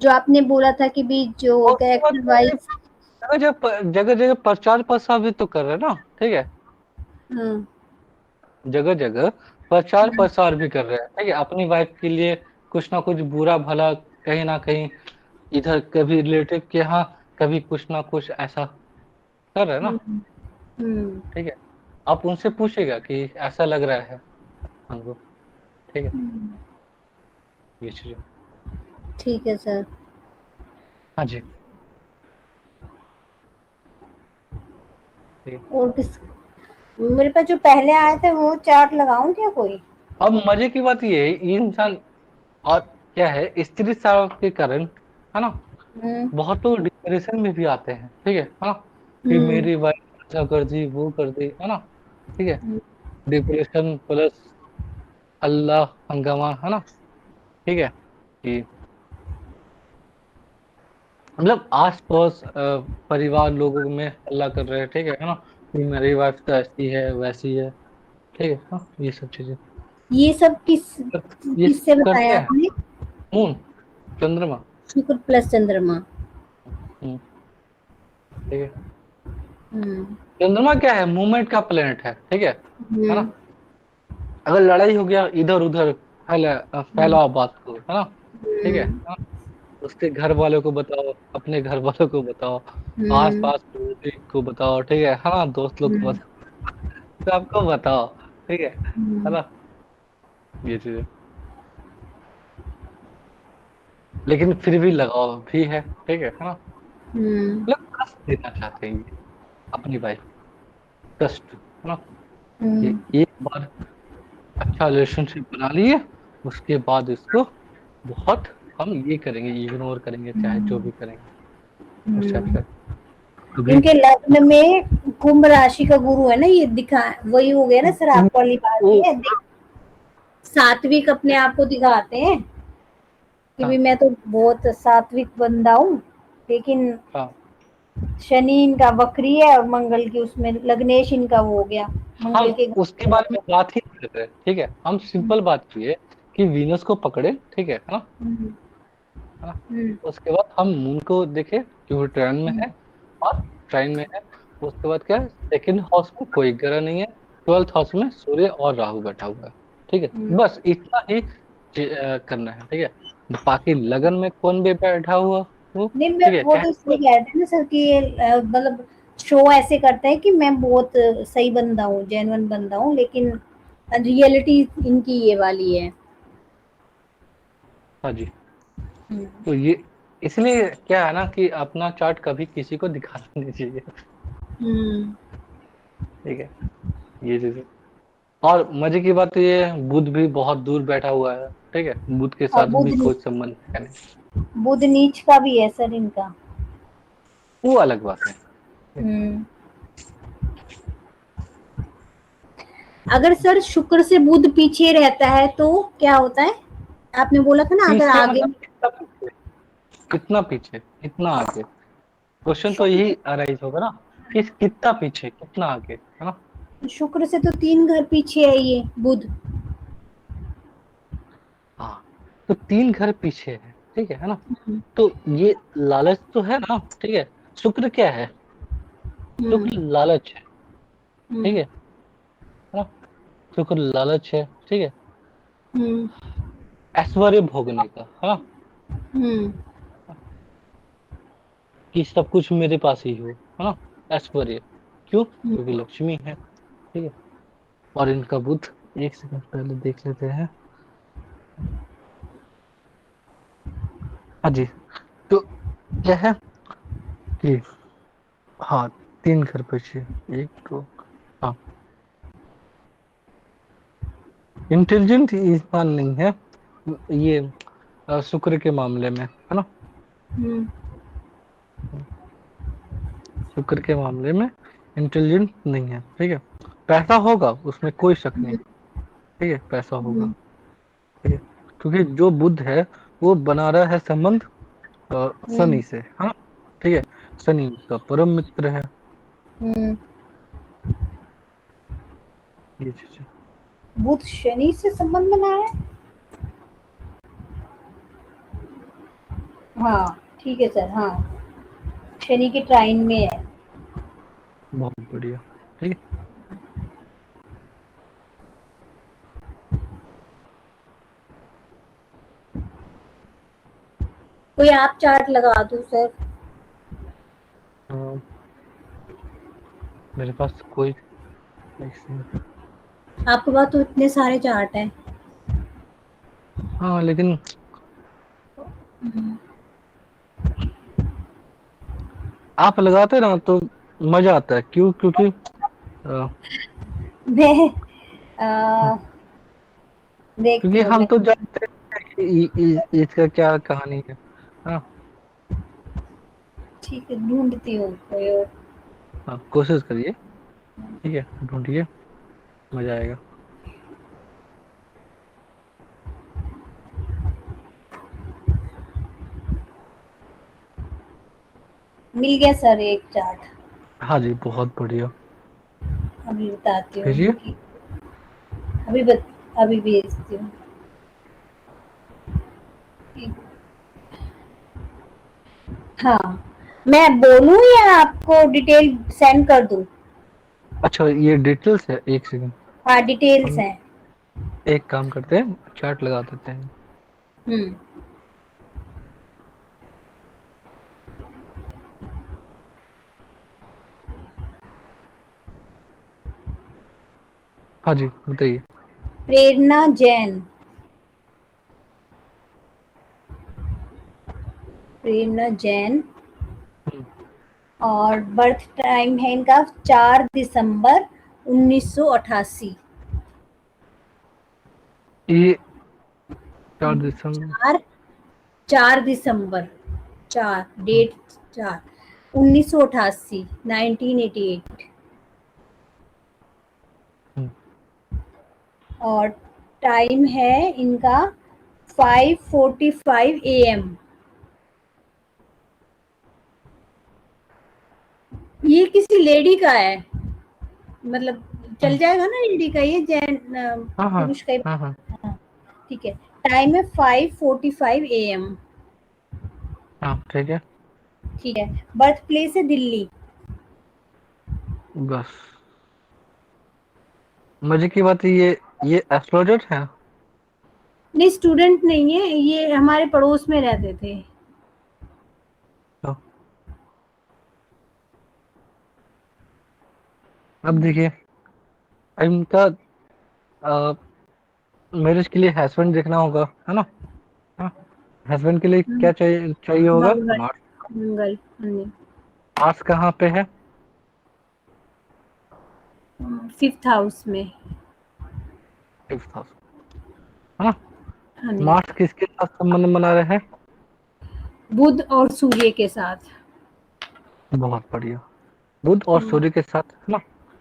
जो आपने बोला था कि भी जो और उसके बाद कैरेक्टर वाइज। जगह जगह प्रचार प्रसार भी तो कर रहे हैं ना, ठीक है। हाँ। जगह जगह प्रचार प्रसार भी कर रहे हैं, ठीक है, अपनी वाइफ के लिए कुछ ना कुछ बुरा भला, कहीं ना कहीं इधर कभी रिलेटिव के यहाँ, कभी कुछ ना कुछ ऐसा कर रहे हैं ना, हम्म। हम्म। ठीक है। आप उनसे पूछेगा कि ऐसा लग रहा है हमको, ठीक है, हम्म। ये चीजें। ठीक है सर। हाँ जी, ठीक है। और किस, मेरे पास जो पहले आए थे वो चार्ट लगाऊं क्या कोई? अब मजे की बात ये है, ये इंसान और क्या है, स्त्री साव के कारण, है ना, हम्म। बहुत लोग डिप्रेशन में भी आते हैं, ठीक है ना, कि हम्म। मेरी वाइफ ऐसा कर दी, वो कर दी, है ना, ठीक है। हम्म। डिप्रेशन प्लस अल्लाह हंगामा, है ना, ठीक है, कि मतलब आस पास परिवार लोगों में हल्ला कर रहे हैं, ठीक है ना, कि मेरी वाइफ तो ऐसी है वैसी है, ठीक है, हाँ, ये सब चीजें। ये सब ये किससे करते बताया हैं आपने? मून, चंद्रमा। शुक्र प्लस चंद्रमा। हम्म, ठीक है। हम्म। चंद्रमा क्या है, मूवमेंट का प्लेनेट है हम्म। ना। अगर लड़ाई हो गया इधर उधर, हम्म। फैलाओ बात को, है ना, ठीक है हम्म। हाँ? उसके घर वालों को बताओ, अपने घर वालों को बताओ, आस हम्म। पास को बताओ, ठीक है हाँ, दोस्त लोग को हम्म। बताओ, सबको बताओ, ठीक है हम्म। ना, ये चीजें। लेकिन फिर भी लगाव भी है, ठीक है ना। हम्म। लोग कष्ट देना चाहते हैं, ये अपनी वाइफ, कष्ट, है ना। ये हम्म। एक बार अच्छा रिलेशनशिप बना लिए, उसके बाद इसको बहुत हम ये करेंगे, इग्नोर करेंगे, चाहे जो हम्म। भी करेंगे, उस टाइप हम्म। से। अभी इनके लग्न में कुंभ राशि का गुरु है ना, ये दिखा वही हो गया ना सर, आपको वाली बात वो, ये सात्विक अपने आप को दिखाते हैं कि भी हाँ मैं तो बहुत सात्विक बंदा हूँ, लेकिन हाँ, शनि इनका वक्री है, और मंगल की उसमें लग्नेश इनका वो हो गया, हम मंगल के घर उसके चला बारे में गया। बात ही नहीं कर रहे, ठीक है, हम हम्म। सिंपल बात किए कि वीनस को पकड़े, ठीक है ना, हम्म। है ना। हम्म। उसके बाद हम मून को देखे कि वो ट्राइन में हम्म। है, और ट्राइन में है। उसके बाद क्या है, सेकंड हाउस में कोई ग्रह नहीं है, 12th हाउस में सूर्य और राहु बैठा हुआ है, ठीक है, हम्म। बस इतना ही करना है, ठीक है। बाकी लगन में कौन भी बैठा हुआ वो, नहीं, मैं ठीक है, वो चाहे तो इसलिए कह रहे थे ना सर कि ये मतलब शो ऐसे करता है कि मैं बहुत सही बंदा हूँ, जेन्युइन बंदा हूँ, लेकिन रियलिटी इनकी ये वाली है। हाँ जी। हम्म। तो ये इसलिए क्या है ना, कि अपना चार्ट कभी किसी को दिखाना नहीं चाहिए, हम्म। ठीक है, ये चीज। और मजे की बात तो ये है, बुध भी बहुत दूर बैठा हुआ है, ठीक है, बुध के और साथ भी कोई संबंध है नहीं, बुध नीच का भी है सर इनका। वो अलग बात है। हम्म। अगर सर शुक्र से बुध पीछे रहता है तो क्या होता है? आपने बोला था ना, अगर पीछे आगे। मतलब कितना पीछे, कितना पीछे, कितना आगे, क्वेश्चन तो शुक्र यही अराइज होगा ना, कि कितना पीछे कितना आगे, है ना। शुक्र से तो 3 घर पीछे है ये बुध। हाँ, तो 3 घर पीछे है ना। हम्म। तो ये लालच तो है ना, ठीक है। शुक्र क्या है, हम्म। शुक्र लालच है, ठीक हम्म। है ना। शुक्र लालच है, ठीक है, हम्म। ऐश्वर्य भोगने का, है ना, हम्म। कि सब कुछ मेरे पास ही हो, है ना, ऐश्वर्य। क्यों, क्योंकि हम्म। लक्ष्मी है, ठीक है। और इनका बुध, एक सेकंड पहले देख लेते हैं। हाँ जी, तो क्या है कि हाँ, 3 घर पीछे, एक दो, हाँ, इंटेलिजेंट इंसान नहीं है ये, शुक्र के मामले में, है ना। हम्म शुक्र के मामले में इंटेलिजेंट नहीं है, ठीक है। पैसा होगा उसमें कोई शक नहीं, हम्म ठीक है, पैसा होगा, हम्म ठीक है। क्योंकि जो बुध है वो बना रहा है संबंध हम्म शनि से, हाँ, ठीक है। शनि उसका परम मित्र है, हम्म। ये चीज है। बुध शनि से संबंध बना है। हाँ ठीक है सर, हाँ शनि के ट्राइन में है। बहुत बढ़िया, ठीक है। कोई आप चार्ट लगा दो सर। अ, मेरे पास कोई नहीं। आपके पास तो इतने सारे चार्ट हैं। हाँ लेकिन आप लगाते ना तो मजा आता है, क्यों? क्योंकि अ, मैं आ, देखती क्योंकि हूँ हम मैं। तो जानते हैं कि इसका क्या कहानी है। हाँ, ठीक है, ढूंढती हूँ कोई और। हाँ, कोशिश करिए, ठीक है, ढूंढिए, मजा आएगा। मिल गया सर एक चार्ट। हाँ जी, बहुत बढ़िया। अभी बताती हूँ भेजिए। कि अभी भेजती हूँ। हाँ, मैं बोलूँ या आपको डिटेल सेंड कर दूँ? अच्छा, ये डिटेल्स है, एक सेकंड। हाँ डिटेल्स हम हैं। एक काम करते हैं, चार्ट लगा देते हैं। हम्म। हाँ जी, बताइए। प्रेरणा जैन। प्रेरणा जैन। हम्म, और बर्थ टाइम है इनका 4 दिसंबर 1988। ये 4 दिसंबर। 4 4 दिसंबर, चार हम्म, डेट, 4 1988, 1988। हम्म, और टाइम है इनका 5:45 AM। ये किसी लेडी का है, मतलब चल हम्म, जाएगा ना लेडी का, ये जैन हाँ, हाँ, पुरुष का ही। हाँ, हाँ, हाँ, ठीक है। टाइम है 5:45 AM। हाँ, ठीक है। ठीक है। बर्थ प्लेस है दिल्ली। बस मजे की बात है, ये एस्ट्रोलॉजर है। नहीं स्टूडेंट नहीं है, ये हमारे पड़ोस में रहते थे। तो अब देखिए, इनका मैरिज के लिए हस्बैंड देखना होगा, है ना? हाँ, हस्बैंड के लिए हम्म, क्या चाहिए चाहिए होगा? मंगल। मार्स। मंगल। मार्स कहाँ पे है? 5th हाउस में। 6th हाउस, है ना? हाँ जी। मार्स किसके साथ संबंध बना रहे हैं? बुध और सूर्य के साथ। बहुत बढ़िया। बुध और हम्म सूर्य के साथ, है ना?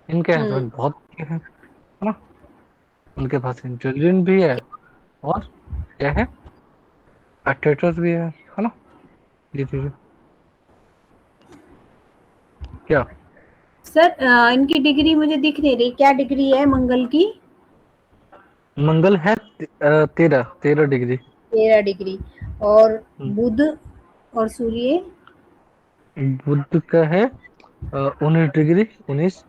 इनके हम्म। हस्बैंड बहुत अच्छे हैं, है ना? उनके पास इंटेलिजेंट भी है, और क्या है, एट्रेटर्स भी है ना? ये चीजें क्या? सर इनकी डिग्री मुझे दिख नहीं रही, क्या डिग्री है मंगल की? मंगल है 13 डिग्री। 13 डिग्री। और हम्म, बुध और सूर्य बुध का है 19 डिग्री, 19,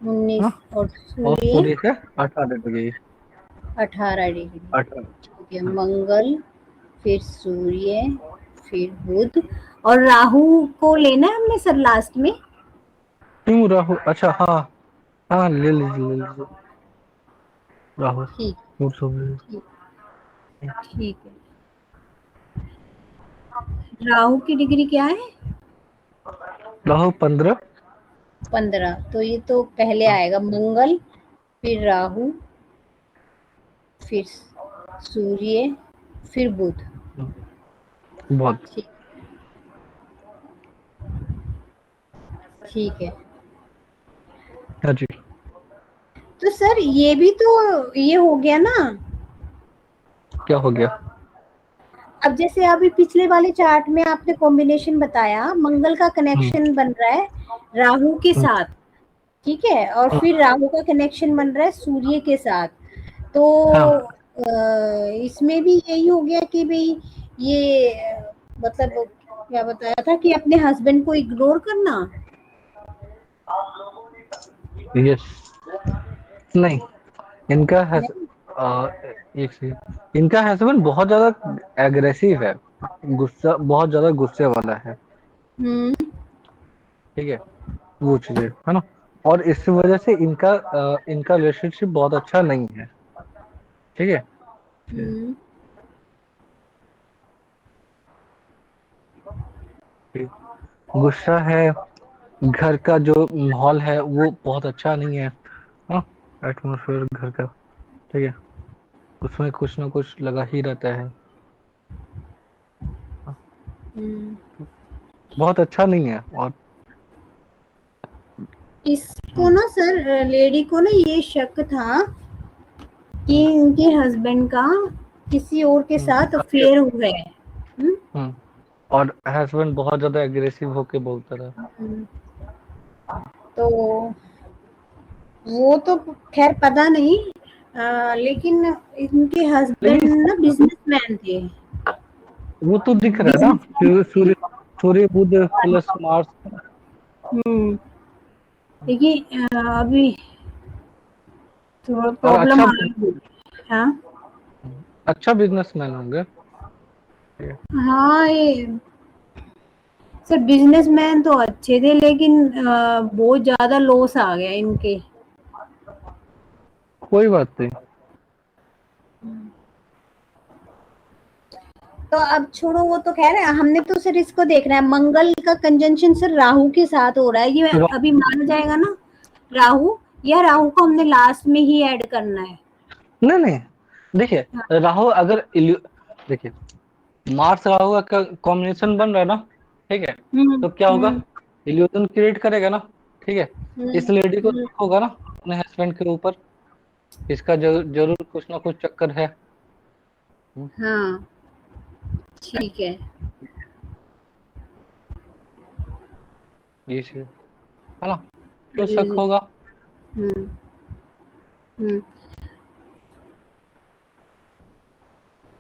है 19। ना? और और सूर्य सूर्य का 18 डिग्री, 18 डिग्री। 18। ठीक है, हाँ, मंगल, फिर सूर्य, फिर बुध। और राहु को लेना है हमने सर लास्ट में। क्यों राहु? अच्छा, हाँ, हाँ, ले लीजिए, ले लीजिए, राहु ठीक। और सूर्य। ठीक। ठीक है। राहु की डिग्री क्या है? राहु 15। 15। तो ये तो पहले हाँ, आएगा मंगल, फिर राहु, फिर सूर्य, फिर बुध। हाँ, बहुत। ठीक। ठीक है। हाँ जी। तो सर ये भी तो ये हो गया ना। क्या हो गया? अब जैसे अभी पिछले वाले चार्ट में आपने कॉम्बिनेशन बताया, मंगल का हम्म, कनेक्शन बन रहा है राहु के हम्म, साथ, ठीक है, और हम्म, फिर राहु का कनेक्शन बन रहा है सूर्य के साथ। तो हाँ, इसमें भी यही हो गया कि भाई ये मतलब क्या बताया था कि अपने हस्बैंड को इग्नोर करना। यस। नहीं, इनका है, नहीं। एक सेकंड, इनका हस्बैंड बहुत ज्यादा एग्रेसिव है, गुस्सा, बहुत ज्यादा गुस्से वाला है। हम्म। ठीक है, वो चीजें है ना। और इस वजह से इनका रिलेशनशिप बहुत अच्छा नहीं है। ठीक है। हम्म। ठीक। गुस्सा है, घर का जो माहौल है वो बहुत अच्छा नहीं है। हाँ, एटमोसफेयर घर का, ठीक है, उसमें कुछ ना कुछ लगा ही रहता है। हाँ, हम्म। बहुत अच्छा नहीं है। और इसको ना सर, लेडी को ना ये शक था कि हम्म, उनके हस्बैंड का किसी और के साथ काफी, अफेयर हुआ है। हम्म। हम्म, और हस्बैंड बहुत ज्यादा एग्रेसिव होके बोलता रहा। हम्म। तो वो तो खैर पता नहीं, लेकिन इनके हस्बैंड लेकिन ना बिजनेसमैन थे। वो तो दिख रहा है ना, बिजनेसमैन। सूर्य, सूर्य बुध प्लस मार्स। हम्म। देखिए अभी थोड़ा और प्रॉब्लम अच्छा, आ रही है। हाँ। अच्छा बिजनेसमैन होंगे। ठीक है। हाँ ये सर बिजनेसमैन तो अच्छे थे, लेकिन बहुत ज्यादा लॉस आ गया इनके। कोई बात नहीं। तो अब छोड़ो, वो तो खैर है, हमने तो सर इसको देखना है, मंगल का कंजंक्शन सर राहु के साथ हो रहा है, ये तो अभी माना जाएगा ना राहु, या राहु को हमने लास्ट में ही ऐड करना है। नहीं नहीं, देखिए, हाँ। राहु अगर देखिए, मार्स राहु का कॉम्बिनेशन बन रहा है ना, ठीक है, हम्म। तो क्या होगा, हम्म। इल्यूजन क्रिएट करेगा ना। ठीक है, हम्म। इस लेडी को हम्म। शक होगा ना अपने हस्बैंड के ऊपर, इसका जरूर कुछ ना कुछ चक्कर है। हम्म, हाँ। ठीक है। ये चीज है ना, क्यों जी शक जी। होगा? हम्म। हम्म।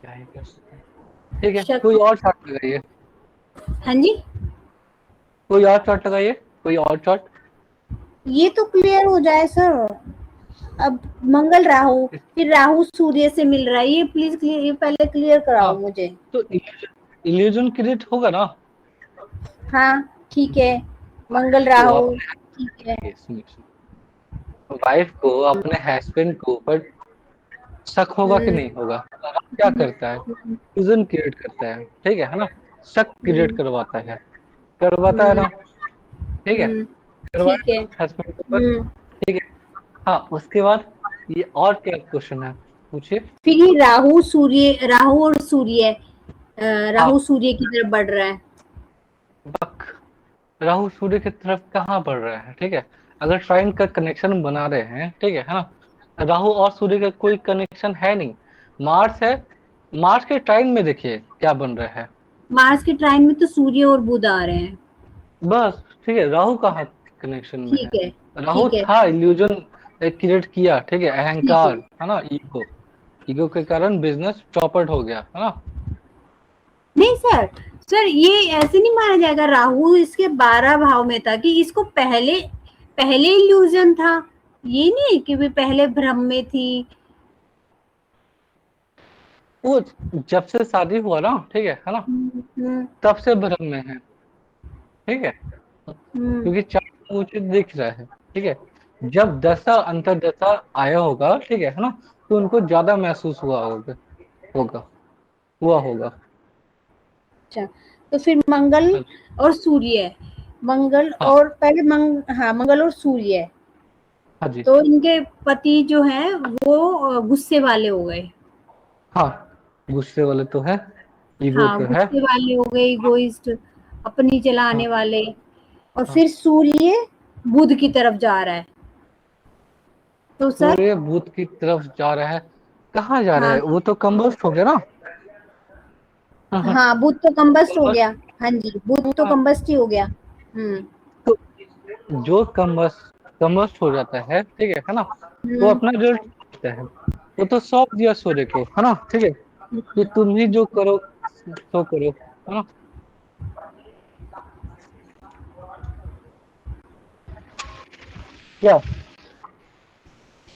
क्या ही कर सकते हैं। ठीक है, शक। कोई और चार्ट लगाइए, हाँ जी। कोई और चार्ट लगाइए, कोई और चार्ट। ये तो क्लियर हो जाए सर। अब मंगल राहु, फिर राहु सूर्य से मिल रहा है, ये प्लीज क्लियर, ये पहले क्लियर कराओ हाँ, मुझे। तो इल्यूजन क्रिएट होगा ना। हाँ ठीक है, मंगल तो राहु। अपने, ठीक है। वाइफ को अपने हस्बैंड के ऊपर शक होगा कि हम्म। नहीं होगा? तो आप क्या करता है, हम्म। इल्यूजन क्रिएट करता है, ठीक है ना, शक क्रिएट हम्म। करवाता है हम्म। ना। ठीक है, हम्म। ठीक है। करवाया हस्बैंड के ऊपर। हम्म। ठीक है। हाँ, उसके बाद ये और क्या क्वेश्चन है, पूछिए। फिर ये राहु सूर्य, राहु और सूर्य, राहु हाँ, सूर्य की तरफ बढ़ रहा है। बक, राहु सूर्य की तरफ कहाँ बढ़ रहा है? ठीक है, अगर ट्राइन का कनेक्शन बना रहे हैं, ठीक है ना, राहु और सूर्य का कोई कनेक्शन है नहीं, मार्स है। मार्स के ट्राइन में देखिए क्या बन रहा है। मार्स के ट्राइन में तो सूर्य और बुध आ रहे हैं। बस, ठीक है, राहु कहाँ कनेक्शन में है? ठीक है। राहु ठीक है। था इल्यूजन क्रिएट किया, ठीक है, ठीक अहंकार है। है ना, ईगो, ईगो के कारण बिजनेस चौपट हो गया है ना। नहीं सर, सर ये ऐसे नहीं माना जाएगा, राहु इसके 12 भाव में था कि इसको पहले पहले इल्यूजन था, ये नहीं कि भी पहले भ्रम में थी। वो जब से शादी हुआ ना, ठीक है ना, हम्म। तब से भ्रम में है। ठीक है, हम्म। क्योंकि चार्ट में मुझे दिख रहा है। ठीक है, जब दशा अंतर दशा आया होगा, ठीक है ना, तो उनको ज्यादा महसूस हुआ होगा, होगा, हुआ होगा। अच्छा, तो फिर मंगल हाँ जी। और सूर्य, मंगल हाँ, और पहले हाँ मंगल और सूर्य, हाँ जी। तो इनके पति जो हैं वो गुस्से वाले हो गए। हाँ, गुस्से वाले तो है, ईगो हाँ तो है। गुस्से वाले हो गए, इगोइस्ट, अपनी हाँ, चलाने वाले। और हाँ। फिर सूर्य बुध की तरफ जा रहा है, तो सर सूर्य बुध की तरफ जा रहा है, कहाँ जा रहा हाँ है? वो तो कंबस्ट हो गया ना। हाँ हाँ। हाँ, बुध तो कंबस्ट हो बस गया। हाँ जी, बुध तो हाँ, कंबस्ट ही हो गया। तो जो कम्बस्ट हो जाता है, ठीक है ना, वो हम्म अपना रिजल्ट देता है। वो तो सौंप दिया सूर्य को, है ना, ठीक है, कि तुम ही जो करो सो करो, है ना। क्या?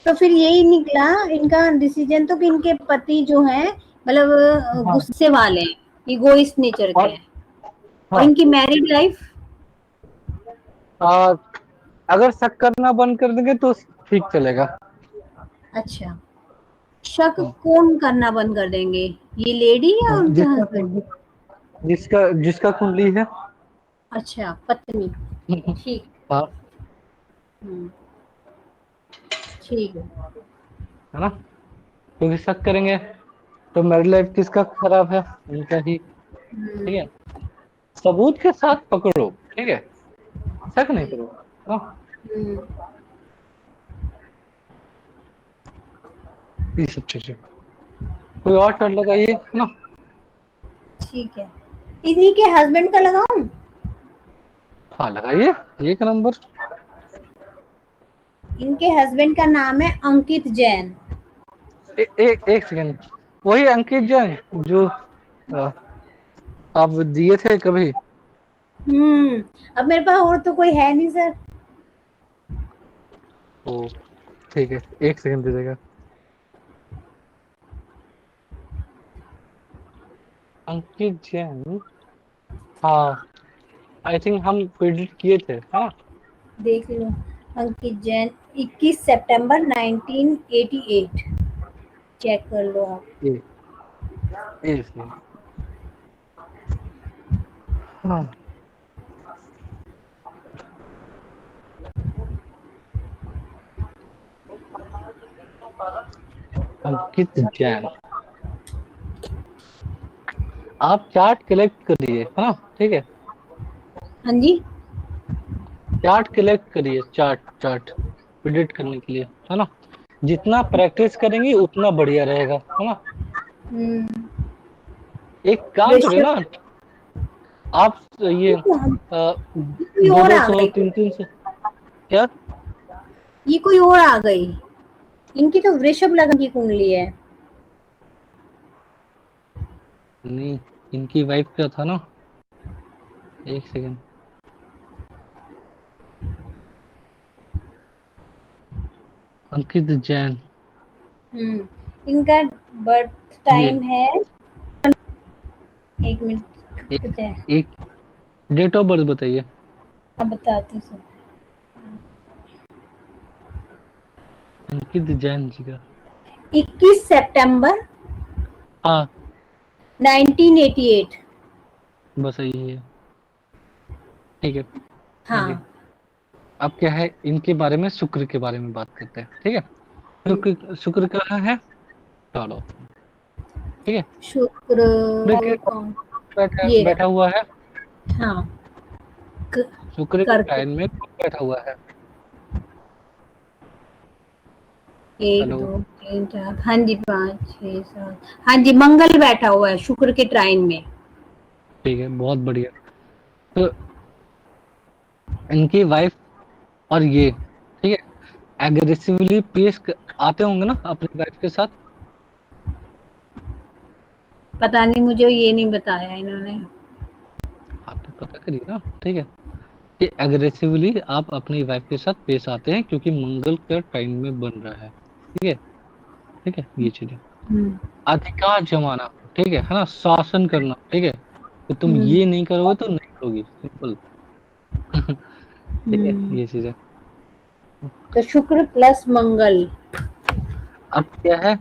तो फिर यही निकला इनका डिसीजन, तो कि इनके पति जो हैं मतलब हाँ। गुस्से वाले हैं, इगोइस्ट नेचर के और हैं। और हाँ, इनकी मैरिड लाइफ, आ, अगर शक करना बंद कर देंगे तो ठीक चलेगा। अच्छा, शक हाँ। कौन करना बंद कर देंगे, ये लेडी या उनके जिसका हस्बैंड? कुंडली जिसका जिसका कुंडली है। अच्छा, पत्नी। ठीक। हाँ, हम्म, ठीक है। है ना, क्योंकि शक करेंगे तो मैरिड लाइफ किसका खराब है? उनका ही। ठीक है, हम्म, सबूत के साथ पकड़ो, ठीक है, शक नहीं करो। हाँ, हम्म, ये सब चीजें। कोई और शर्ट लगाइए, है ना। ठीक है। इन्हीं के हस्बैंड का लगाऊं? हाँ, लगाइए, एक नंबर। इनके हस्बैंड का नाम है अंकित जैन। एक सेकंड, वही अंकित जैन जो आप दिए थे कभी। अब मेरे पास और तो कोई है नहीं सर। ओ, ठीक है, एक सेकंड दीजिएगा। अंकित जैन, हाँ, आई थिंक हम प्रेडिक्ट किए थे, हाँ। देख लो, अंकित जैन 21 सितंबर 1988, चेक कर लो आप। ये एक सेकंड। हाँ, अंकित जैन, आप चार्ट कलेक्ट करिए, है ना, ठीक है, हाँ जी। चार्ट कलेक्ट करिए, चार्ट चार्ट प्रेडिक्ट करने के लिए, है ना। जितना प्रैक्टिस करेंगे उतना बढ़िया रहेगा, है ना। हम्म, एक काम करिए वृषभ। ना, आप ये कोई दो और दो आ सौ गई, 300 क्या? ये कोई और आ गई। इनकी तो वृषभ लग्न की कुंडली है। नहीं, इनकी वाइफ का था ना, एक सेकंड। अंकित जैन, इनका बर्थ ये टाइम है, एक मिनट एक, कुछ है, एक डेट ऑफ बर्थ बताइए। अब बताती हूँ। अंकित जैन जी का, 21 सितंबर हाँ, 1988। बस यही है, ठीक है। देखिए, हाँ। अब क्या है, इनके बारे में, शुक्र के बारे में बात करते हैं, ठीक है। शुक्र, शुक्र कहाँ है? थर्ड, ठीक है। शुक्र शुक्र के कौन? बैठा ये बैठा हुआ है, है, हाँ, क- शुक्र के करके, साइन में कौन बैठा हुआ है? एक हेलो। दो तीन चार, हाँ जी, 5 6 7, हाँ जी, मंगल बैठा हुआ है शुक्र के ट्राइन में। ठीक है, बहुत बढ़िया। तो इनकी वाइफ और ये, ठीक है, एग्रेसिवली आते होंगे ना अपनी वाइफ के साथ। पता नहीं, मुझे ये नहीं बताया इन्होंने। आप तो पता करिए ना, ठीक है, कि एग्रेसिवली आप अपनी वाइफ के साथ पेश आते हैं क्योंकि मंगल का टाइम में बन रहा है, ठीक है, ठीक है, ये चीजें। हम्म, अधिकार जमाना, ठीक है ना, शासन करना, ठीक है, कि तुम हम्म, ये नहीं करोगे तो नहीं करोगी, सिंपल। ठीक है, हम्म। ये चीजें। तो शुक्र प्लस मंगल। अब क्या है,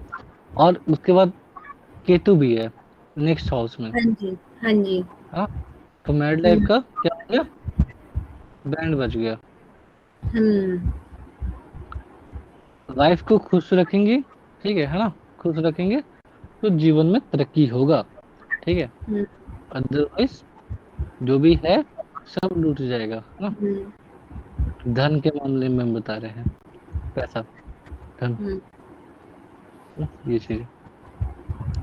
और उसके बाद केतु भी है नेक्स्ट हाउस में। हाँ जी, हाँ जी। हाँ, तो मैरिड लाइफ हम्म, का क्या हो गया, बैंड बज गया। हम्म, लाइफ को खुश रखेंगी, ठीक है ना, खुश रखेंगे तो जीवन में तरक्की होगा, ठीक है। हम्म, अदरवाइज जो भी है, सब लूट जाएगा, है ना। हम्म, धन के मामले में हम बता रहे हैं, पैसा, धन, हम्म, ये चीज।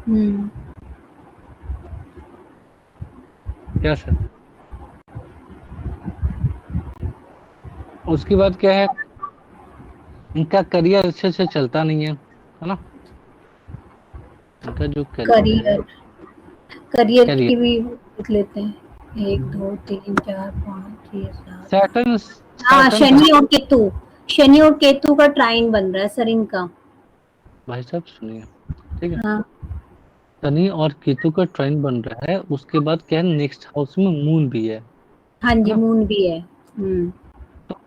हम्म। क्या सर, उसके बाद क्या है, इनका करियर अच्छे से चलता नहीं है ना। इनका जो करियर है, करियर, करियर करियर, की भी देख लेते हैं। 1 2 3 4 5 6 7। सैटर्न, हाँ, सैटर्न कहाँ। शनि और केतु, शनि और केतु का ट्राइन बन रहा है सर इनका। भाई साहब सुनिए, ठीक है, हाँ, शनि और केतु का ट्राइन बन रहा है, उसके बाद क्या है, नेक्स्ट हाउस में मून भी है हाँ जी, ना। मून भी है। हम्म, तो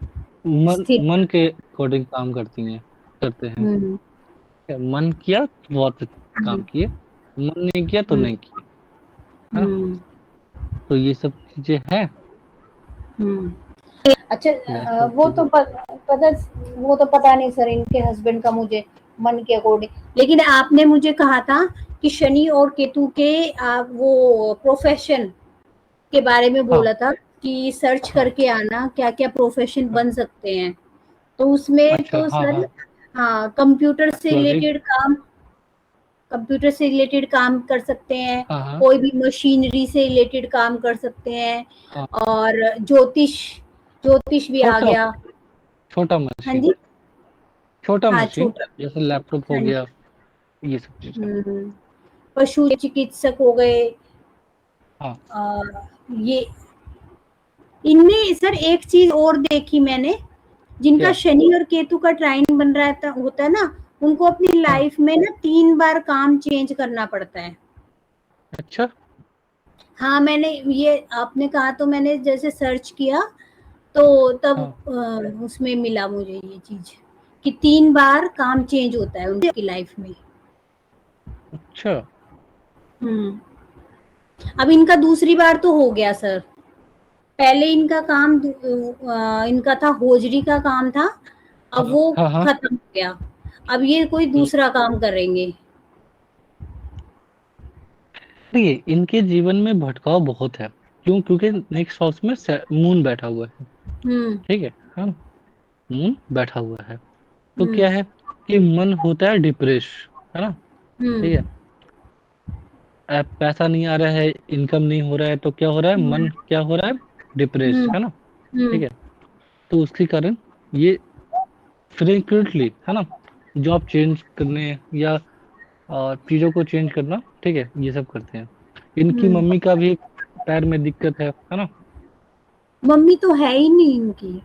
मन, स्थिर। मन के अकॉर्डिंग काम करती हैं, करते हैं। हम्म, मन किया तो बहुत काम हम्म, किए, मन नहीं किया तो हम्म, नहीं किए, है ना। हम्म, तो ये सब चीजें हैं। हम्म। अच्छा, ये सब वो तो चीजें, पता, वो तो पता नहीं सर इनके हस्बैंड का मुझे, मन के अकॉर्डिंग। लेकिन आपने मुझे कहा था कि शनि और केतु के वो प्रोफेशन के बारे में हाँ, बोला था कि सर्च हाँ, करके आना क्या क्या प्रोफेशन हाँ, बन सकते हैं। तो उसमें अच्छा, तो हाँ, सर, हाँ, हाँ, कंप्यूटर से लॉजिक, रिलेटेड काम, कंप्यूटर से रिलेटेड काम कर सकते हैं, हाँ, हाँ, कोई भी मशीनरी से रिलेटेड काम कर सकते हैं, हाँ, और ज्योतिष, ज्योतिष भी आ छोटा, गया। छोटा हाँ मशीन, जी, छोटा हाँ, मशीन, छोटा। जैसे लैपटॉप हो हाँ जी। गया, ये सब चीजें। पशु चिकित्सक हो गए। हाँ, और ये, इनमें सर एक चीज और देखी मैंने, जिनका क्या, शनि और केतु का ट्राइन बन रहा है होता है ना, उनको अपनी हाँ, लाइफ में ना 3 बार काम चेंज करना पड़ता है। अच्छा, हाँ, मैंने ये आपने कहा तो मैंने जैसे सर्च किया, तो तब हाँ, उसमें मिला मुझे ये चीज कि 3 बार काम चेंज होता है उनकी लाइफ में। अच्छा, हम्म। अब इनका दूसरी बार तो हो गया सर। पहले इनका काम इनका था होजरी का काम था, अब हाँ, वो हाँ, हाँ। खत्म हो गया। अब ये कोई दूसरा काम करेंगे। देखिए, इनके जीवन में भटकाव बहुत है, क्यों, क्योंकि नेक्स्ट हाउस में मून बैठा हुआ है, हम्म, ठीक है, हाँ, मून बैठा हुआ है। तो क्या हम्म, है कि मन होता है डिप्रेस, है ना, ठीक है। हम्म, पैसा नहीं आ रहा है, इनकम नहीं हो रहा है, तो क्या हो रहा है, मन हम्म, क्या हो रहा है, डिप्रेस, हम्म, है ना, ठीक हम्म, है। तो उसके कारण ये फ्रिक्वेंटली, है ना, जॉब चेंज करने या चीजों को चेंज करना, ठीक है, ये सब करते हैं। इनकी हम्म। मम्मी का भी पैर में दिक्कत है ना। मम्मी तो है ही नहीं इनकी,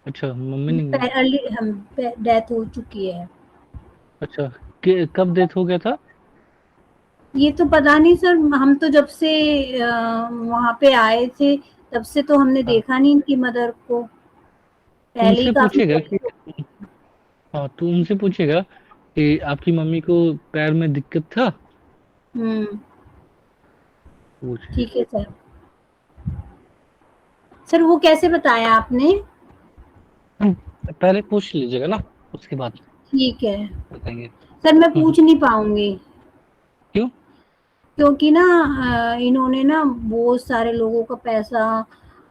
अच्छा, मम्मी नहीं है। अर्ली हम डेथ हो चुकी है। अच्छा, कब डेथ हो गया था। ये तो पता नहीं सर, हम तो जब से वहां पे आए थे तब से तो हमने हाँ, देखा नहीं इनकी मदर को। पहले ही उनसे काफी। पूछिएगा कि, हाँ, तो उनसे पूछिएगा कि आपकी मम्मी को पैर में दिक्कत था, हम्म, पूछिए। ठीक है सर। सर वो कैसे बताया आपने? पहले पूछ लीजिएगा ना, उसके बाद ठीक है बताएंगे। सर, मैं हम्म, पूछ नहीं पाऊंगी क्यों। क्योंकि ना इन्होंने ना बहुत सारे लोगों का पैसा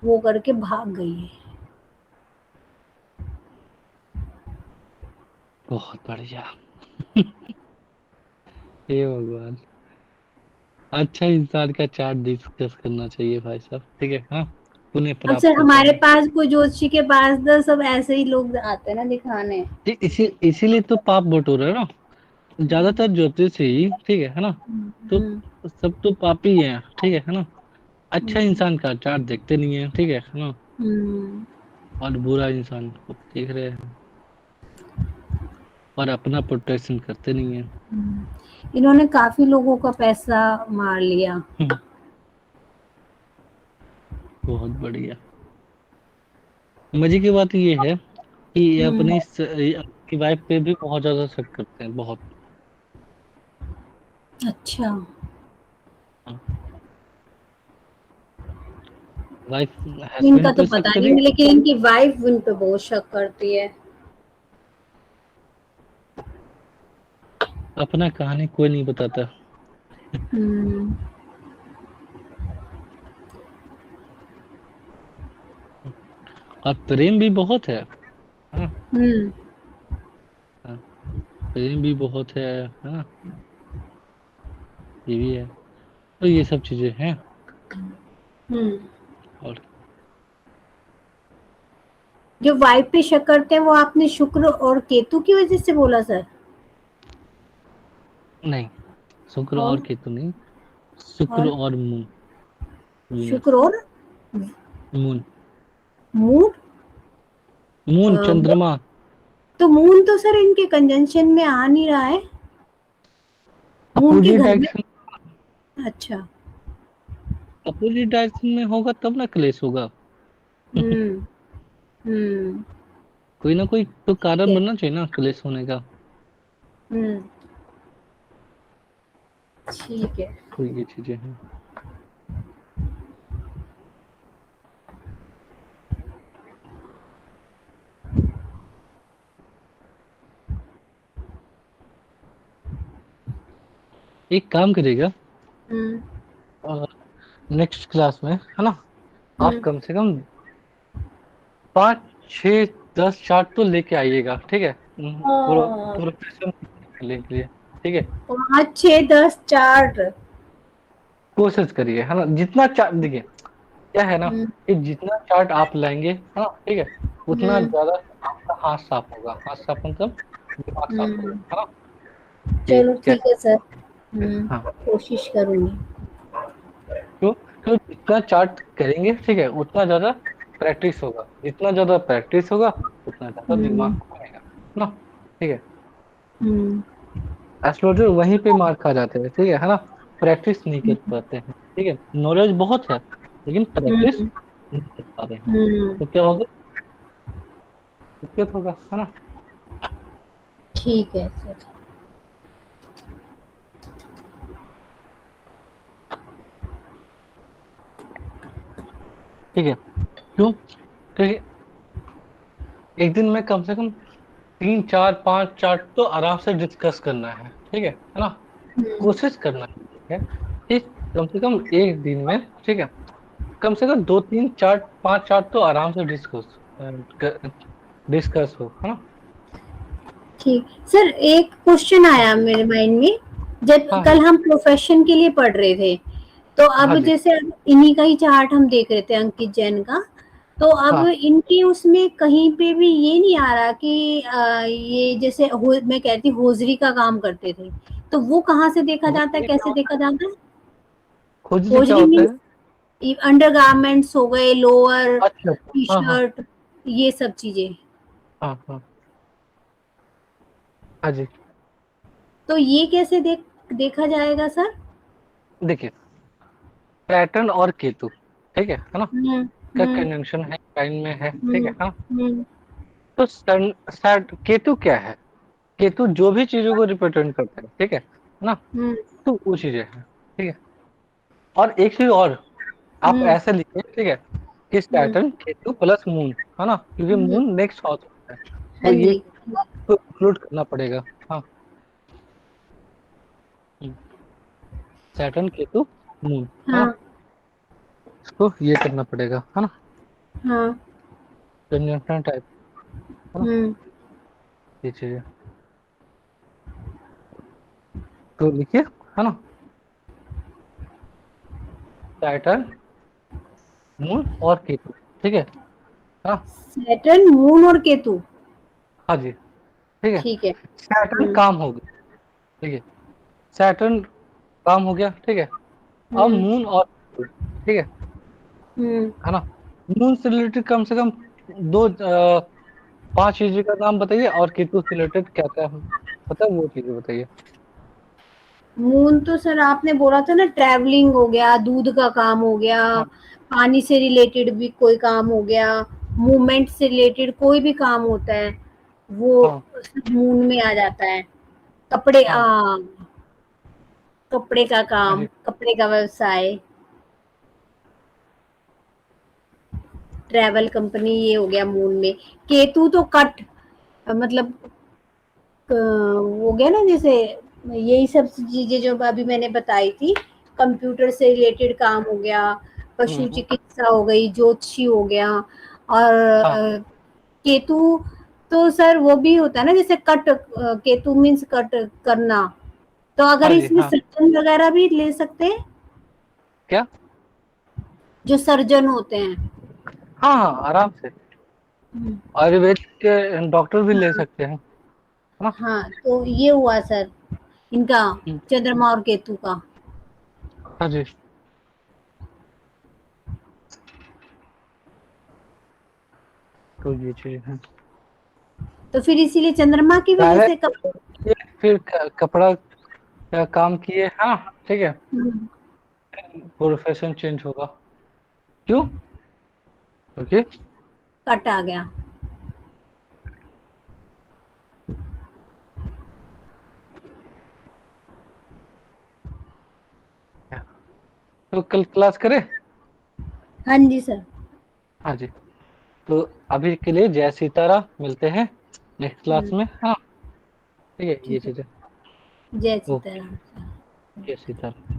वो करके भाग गई है। बहुत बढ़िया। हे भगवान, अच्छा इंसान का चार्ट डिस्कस करना चाहिए भाई साहब, ठीक है, हाँ, पुण्य अब सर प्राप्त होता हमारे है। पास कोई ज्योतिषी के पास तो सब ऐसे ही लोग आते हैं ना दिखाने। इसीलिए तो पाप बटोर है ना, ज्यादातर ज्योतिष ही, ठीक है ना। तो हम्म, सब तो पापी हैं, ठीक है ना। अच्छा हम्म, इंसान का चार्ट देखते नहीं है, ठीक है ना। हम्म, और बुरा इंसान को देख रहे हैं, और अपना प्रोटेक्शन करते नहीं है। इन्होंने काफी लोगों का पैसा मार लिया। हम्म, बहुत बढ़िया। मजे की बात ये है कि ये हम्म, ये अपनी वाइफ पे भी बहुत ज्यादा शक करते हैं, बहुत। अच्छा। हाँ, वाइफ इनका हस्बैंड तो पे शक पता नहीं, करेगी। लेकिन इनकी वाइफ इन पे बहुत शक करती है। अपना कहानी कोई नहीं बताता। हम्म, और प्रेम भी बहुत है ना। हम्म हाँ, प्रेम भी बहुत है ना। ये भी है। तो ये सब चीजें हैं। हम्म और जो वाइफ पे शक करते हैं वो आपने शुक्र और केतु की वजह से बोला सर? नहीं, शुक्र और और केतु नहीं, शुक्र और और मून, वीनस। शुक्र और मून। मून। मून चंद्रमा। तो मून तो सर इनके कंजंक्शन में आ नहीं रहा है, मून के अपोजिट घर में। डायरेक्शन। अच्छा। अपोजिट डायरेक्शन में होगा तब ना क्लेश होगा। हम्म हम्म कोई ना कोई तो ठीक कारण है। बनना चाहिए ना क्लेश होने का। हम्म ठीक है। तो ये चीजें हैं। एक काम करिएगा, हम्म नेक्स्ट क्लास में है ना, आप हम्म कम से कम 5 6 10 चार्ट तो लेके आइएगा, ठीक है। हाँ, प्रोफेशन करने के लिए, ठीक है। 5 6 10 4। कोशिश करिए है ना, जितना चार्ट देखिए, क्या है ना, हम्म कि जितना चार्ट आप लाएंगे है ना, ठीक है, उतना हम्म ज्यादा आपका हाथ साफ होगा। हाथ साफ मतलब दिमाग साफ हम्म होगा, है ना। कि चलो ठीक कैसे। है सर। हाँ। कोशिश करूंगी। तो जितना चार्ट करेंगे, ठीक है, उतना ज्यादा प्रैक्टिस होगा। जितना ज्यादा प्रैक्टिस होगा उतना ज्यादा दिमाग हम्म घूमेगा, है ना। ठीक है। हम्म एस्ट्रोलॉजर वहीं पे मार खा जाते हैं, ठीक है ना। प्रैक्टिस नहीं कर पाते हैं, ठीक है। नॉलेज बहुत है लेकिन प्रैक्टिस हम्म नहीं कर पा रहे हैं। हम्म तो क्या होगा, दिक्कत होगा, है ना। ठीक है सर। ठीक है। क्यों? क्योंकि एक दिन में कम से कम 3 4 5 चार्ट तो आराम से डिस्कस करना है, ठीक है ना। हम्म कोशिश करना है, ठीक है, कि कम से कम एक दिन में, ठीक है, कम से कम 2 3 4 5 चार्ट तो आराम से डिस्कस हो, है ना। ठीक सर, एक क्वेश्चन हाँ आया मेरे माइंड में। जब हाँ कल हम प्रोफेशन के लिए पढ़ रहे थे, तो हाँ अब जी। जैसे अब इन्हीं का ही चार्ट हम देख रहे थे, अंकित जैन का। तो अब हाँ इनकी उसमें कहीं पे भी ये नहीं आ रहा कि ये जैसे मैं कहती होजरी का काम करते थे, तो वो कहाँ से देखा जाता है, खोजली क्या कैसे होता देखा है? जाता है? खोजली क्या होजरी होता मीन्स है? अंडरगारमेंट्स हो गए, लोअर, अच्छा अच्छा, टी हाँ हाँ शर्ट, ये सब चीजें। हाँ हाँ हाँ जी। तो ये कैसे देखा जाएगा सर? देखिए, पैटर्न और केतु, ठीक है ना, हम्म का हम्म कंजंक्शन है, टाइम में है, ठीक हम्म है हाँ। हम्म तो सन सैट केतु क्या है? केतु जो भी चीजों को रिप्रेजेंट करता है, ठीक है ना। हम्म तो वो चीजें हैं, ठीक है। और एक चीज और, आप हम्म ऐसे लिखिए, ठीक है, कि हम्म सैटर्न केतु प्लस मून, है ना, क्योंकि हम्म, मून नेक्स्ट हाउस होता है। तो हाँ ये जी। आपको इंक्लूड करना पड़ेगा। हाँ। सैटर्न केतु मून, है ना, हाँ इसको ये करना पड़ेगा, है ना। हाँ कंजंक्शन टाइप, है ना, हम्म ये चीजें तो लिखिए, है ना। सैटर्न, मून और केतु, ठीक है हाँ। सैटर्न, मून और केतु। हाँ जी, ठीक है। ठीक है। सैटर्न काम हो गया, ठीक है। सैटर्न काम हो गया, ठीक है। अब हम्म मून और केतु, ठीक हम्म है ना। मून से रिलेटेड कम से कम 5 चीजों का नाम बताइए, और केतु से रिलेटेड क्या क्या पता है वो चीजें बताइए। मून तो सर आपने बोला था ना, ट्रैवलिंग हो गया, दूध का काम हो गया, हाँ पानी से रिलेटेड भी कोई काम हो गया, मूवमेंट से रिलेटेड कोई भी काम होता है वो हाँ मून में आ जाता है। कपड़े हाँ कपड़े का हाँ काम, जी। कपड़े का व्यवसाय, ट्रैवल कंपनी, ये हो गया मून में। केतु तो कट, मतलब हो गया ना, जैसे यही सब चीजें जो अभी मैंने बताई थी, कंप्यूटर से रिलेटेड काम हो गया, पशु हम्म, चिकित्सा हो गई, ज्योतिषी हो गया, और हाँ केतु तो सर वो भी होता है ना, जैसे कट, केतु मीन्स कट करना, तो अगर हाँ जी इसमें हाँ। सर्जन वगैरह भी ले सकते हैं, क्या? जो सर्जन होते हैं। हाँ हाँ, आराम से। हम्म, आयुर्वेद के डॉक्टर भी ले सकते हैं, है ना। हाँ, तो ये हुआ सर इनका, हम्म, चंद्रमा और केतु का। हाँ जी। तो ये चीज है। तो फिर इसीलिए चंद्रमा की वजह पहले से कब। ये, फिर कपड़ा का काम किए, हाँ ठीक है। हम्म, प्रोफेशन चेंज होगा। क्यों? क्योंकि कट आ गया। तो कल क्लास करें? हाँ जी सर। हाँ जी। तो अभी के लिए जय सीताराम, मिलते हैं नेक्स्ट क्लास हम्म, में, हाँ। ठीक है, ये ठीक है। चीज है। जय ओके। सीताराम सर। जय सीताराम।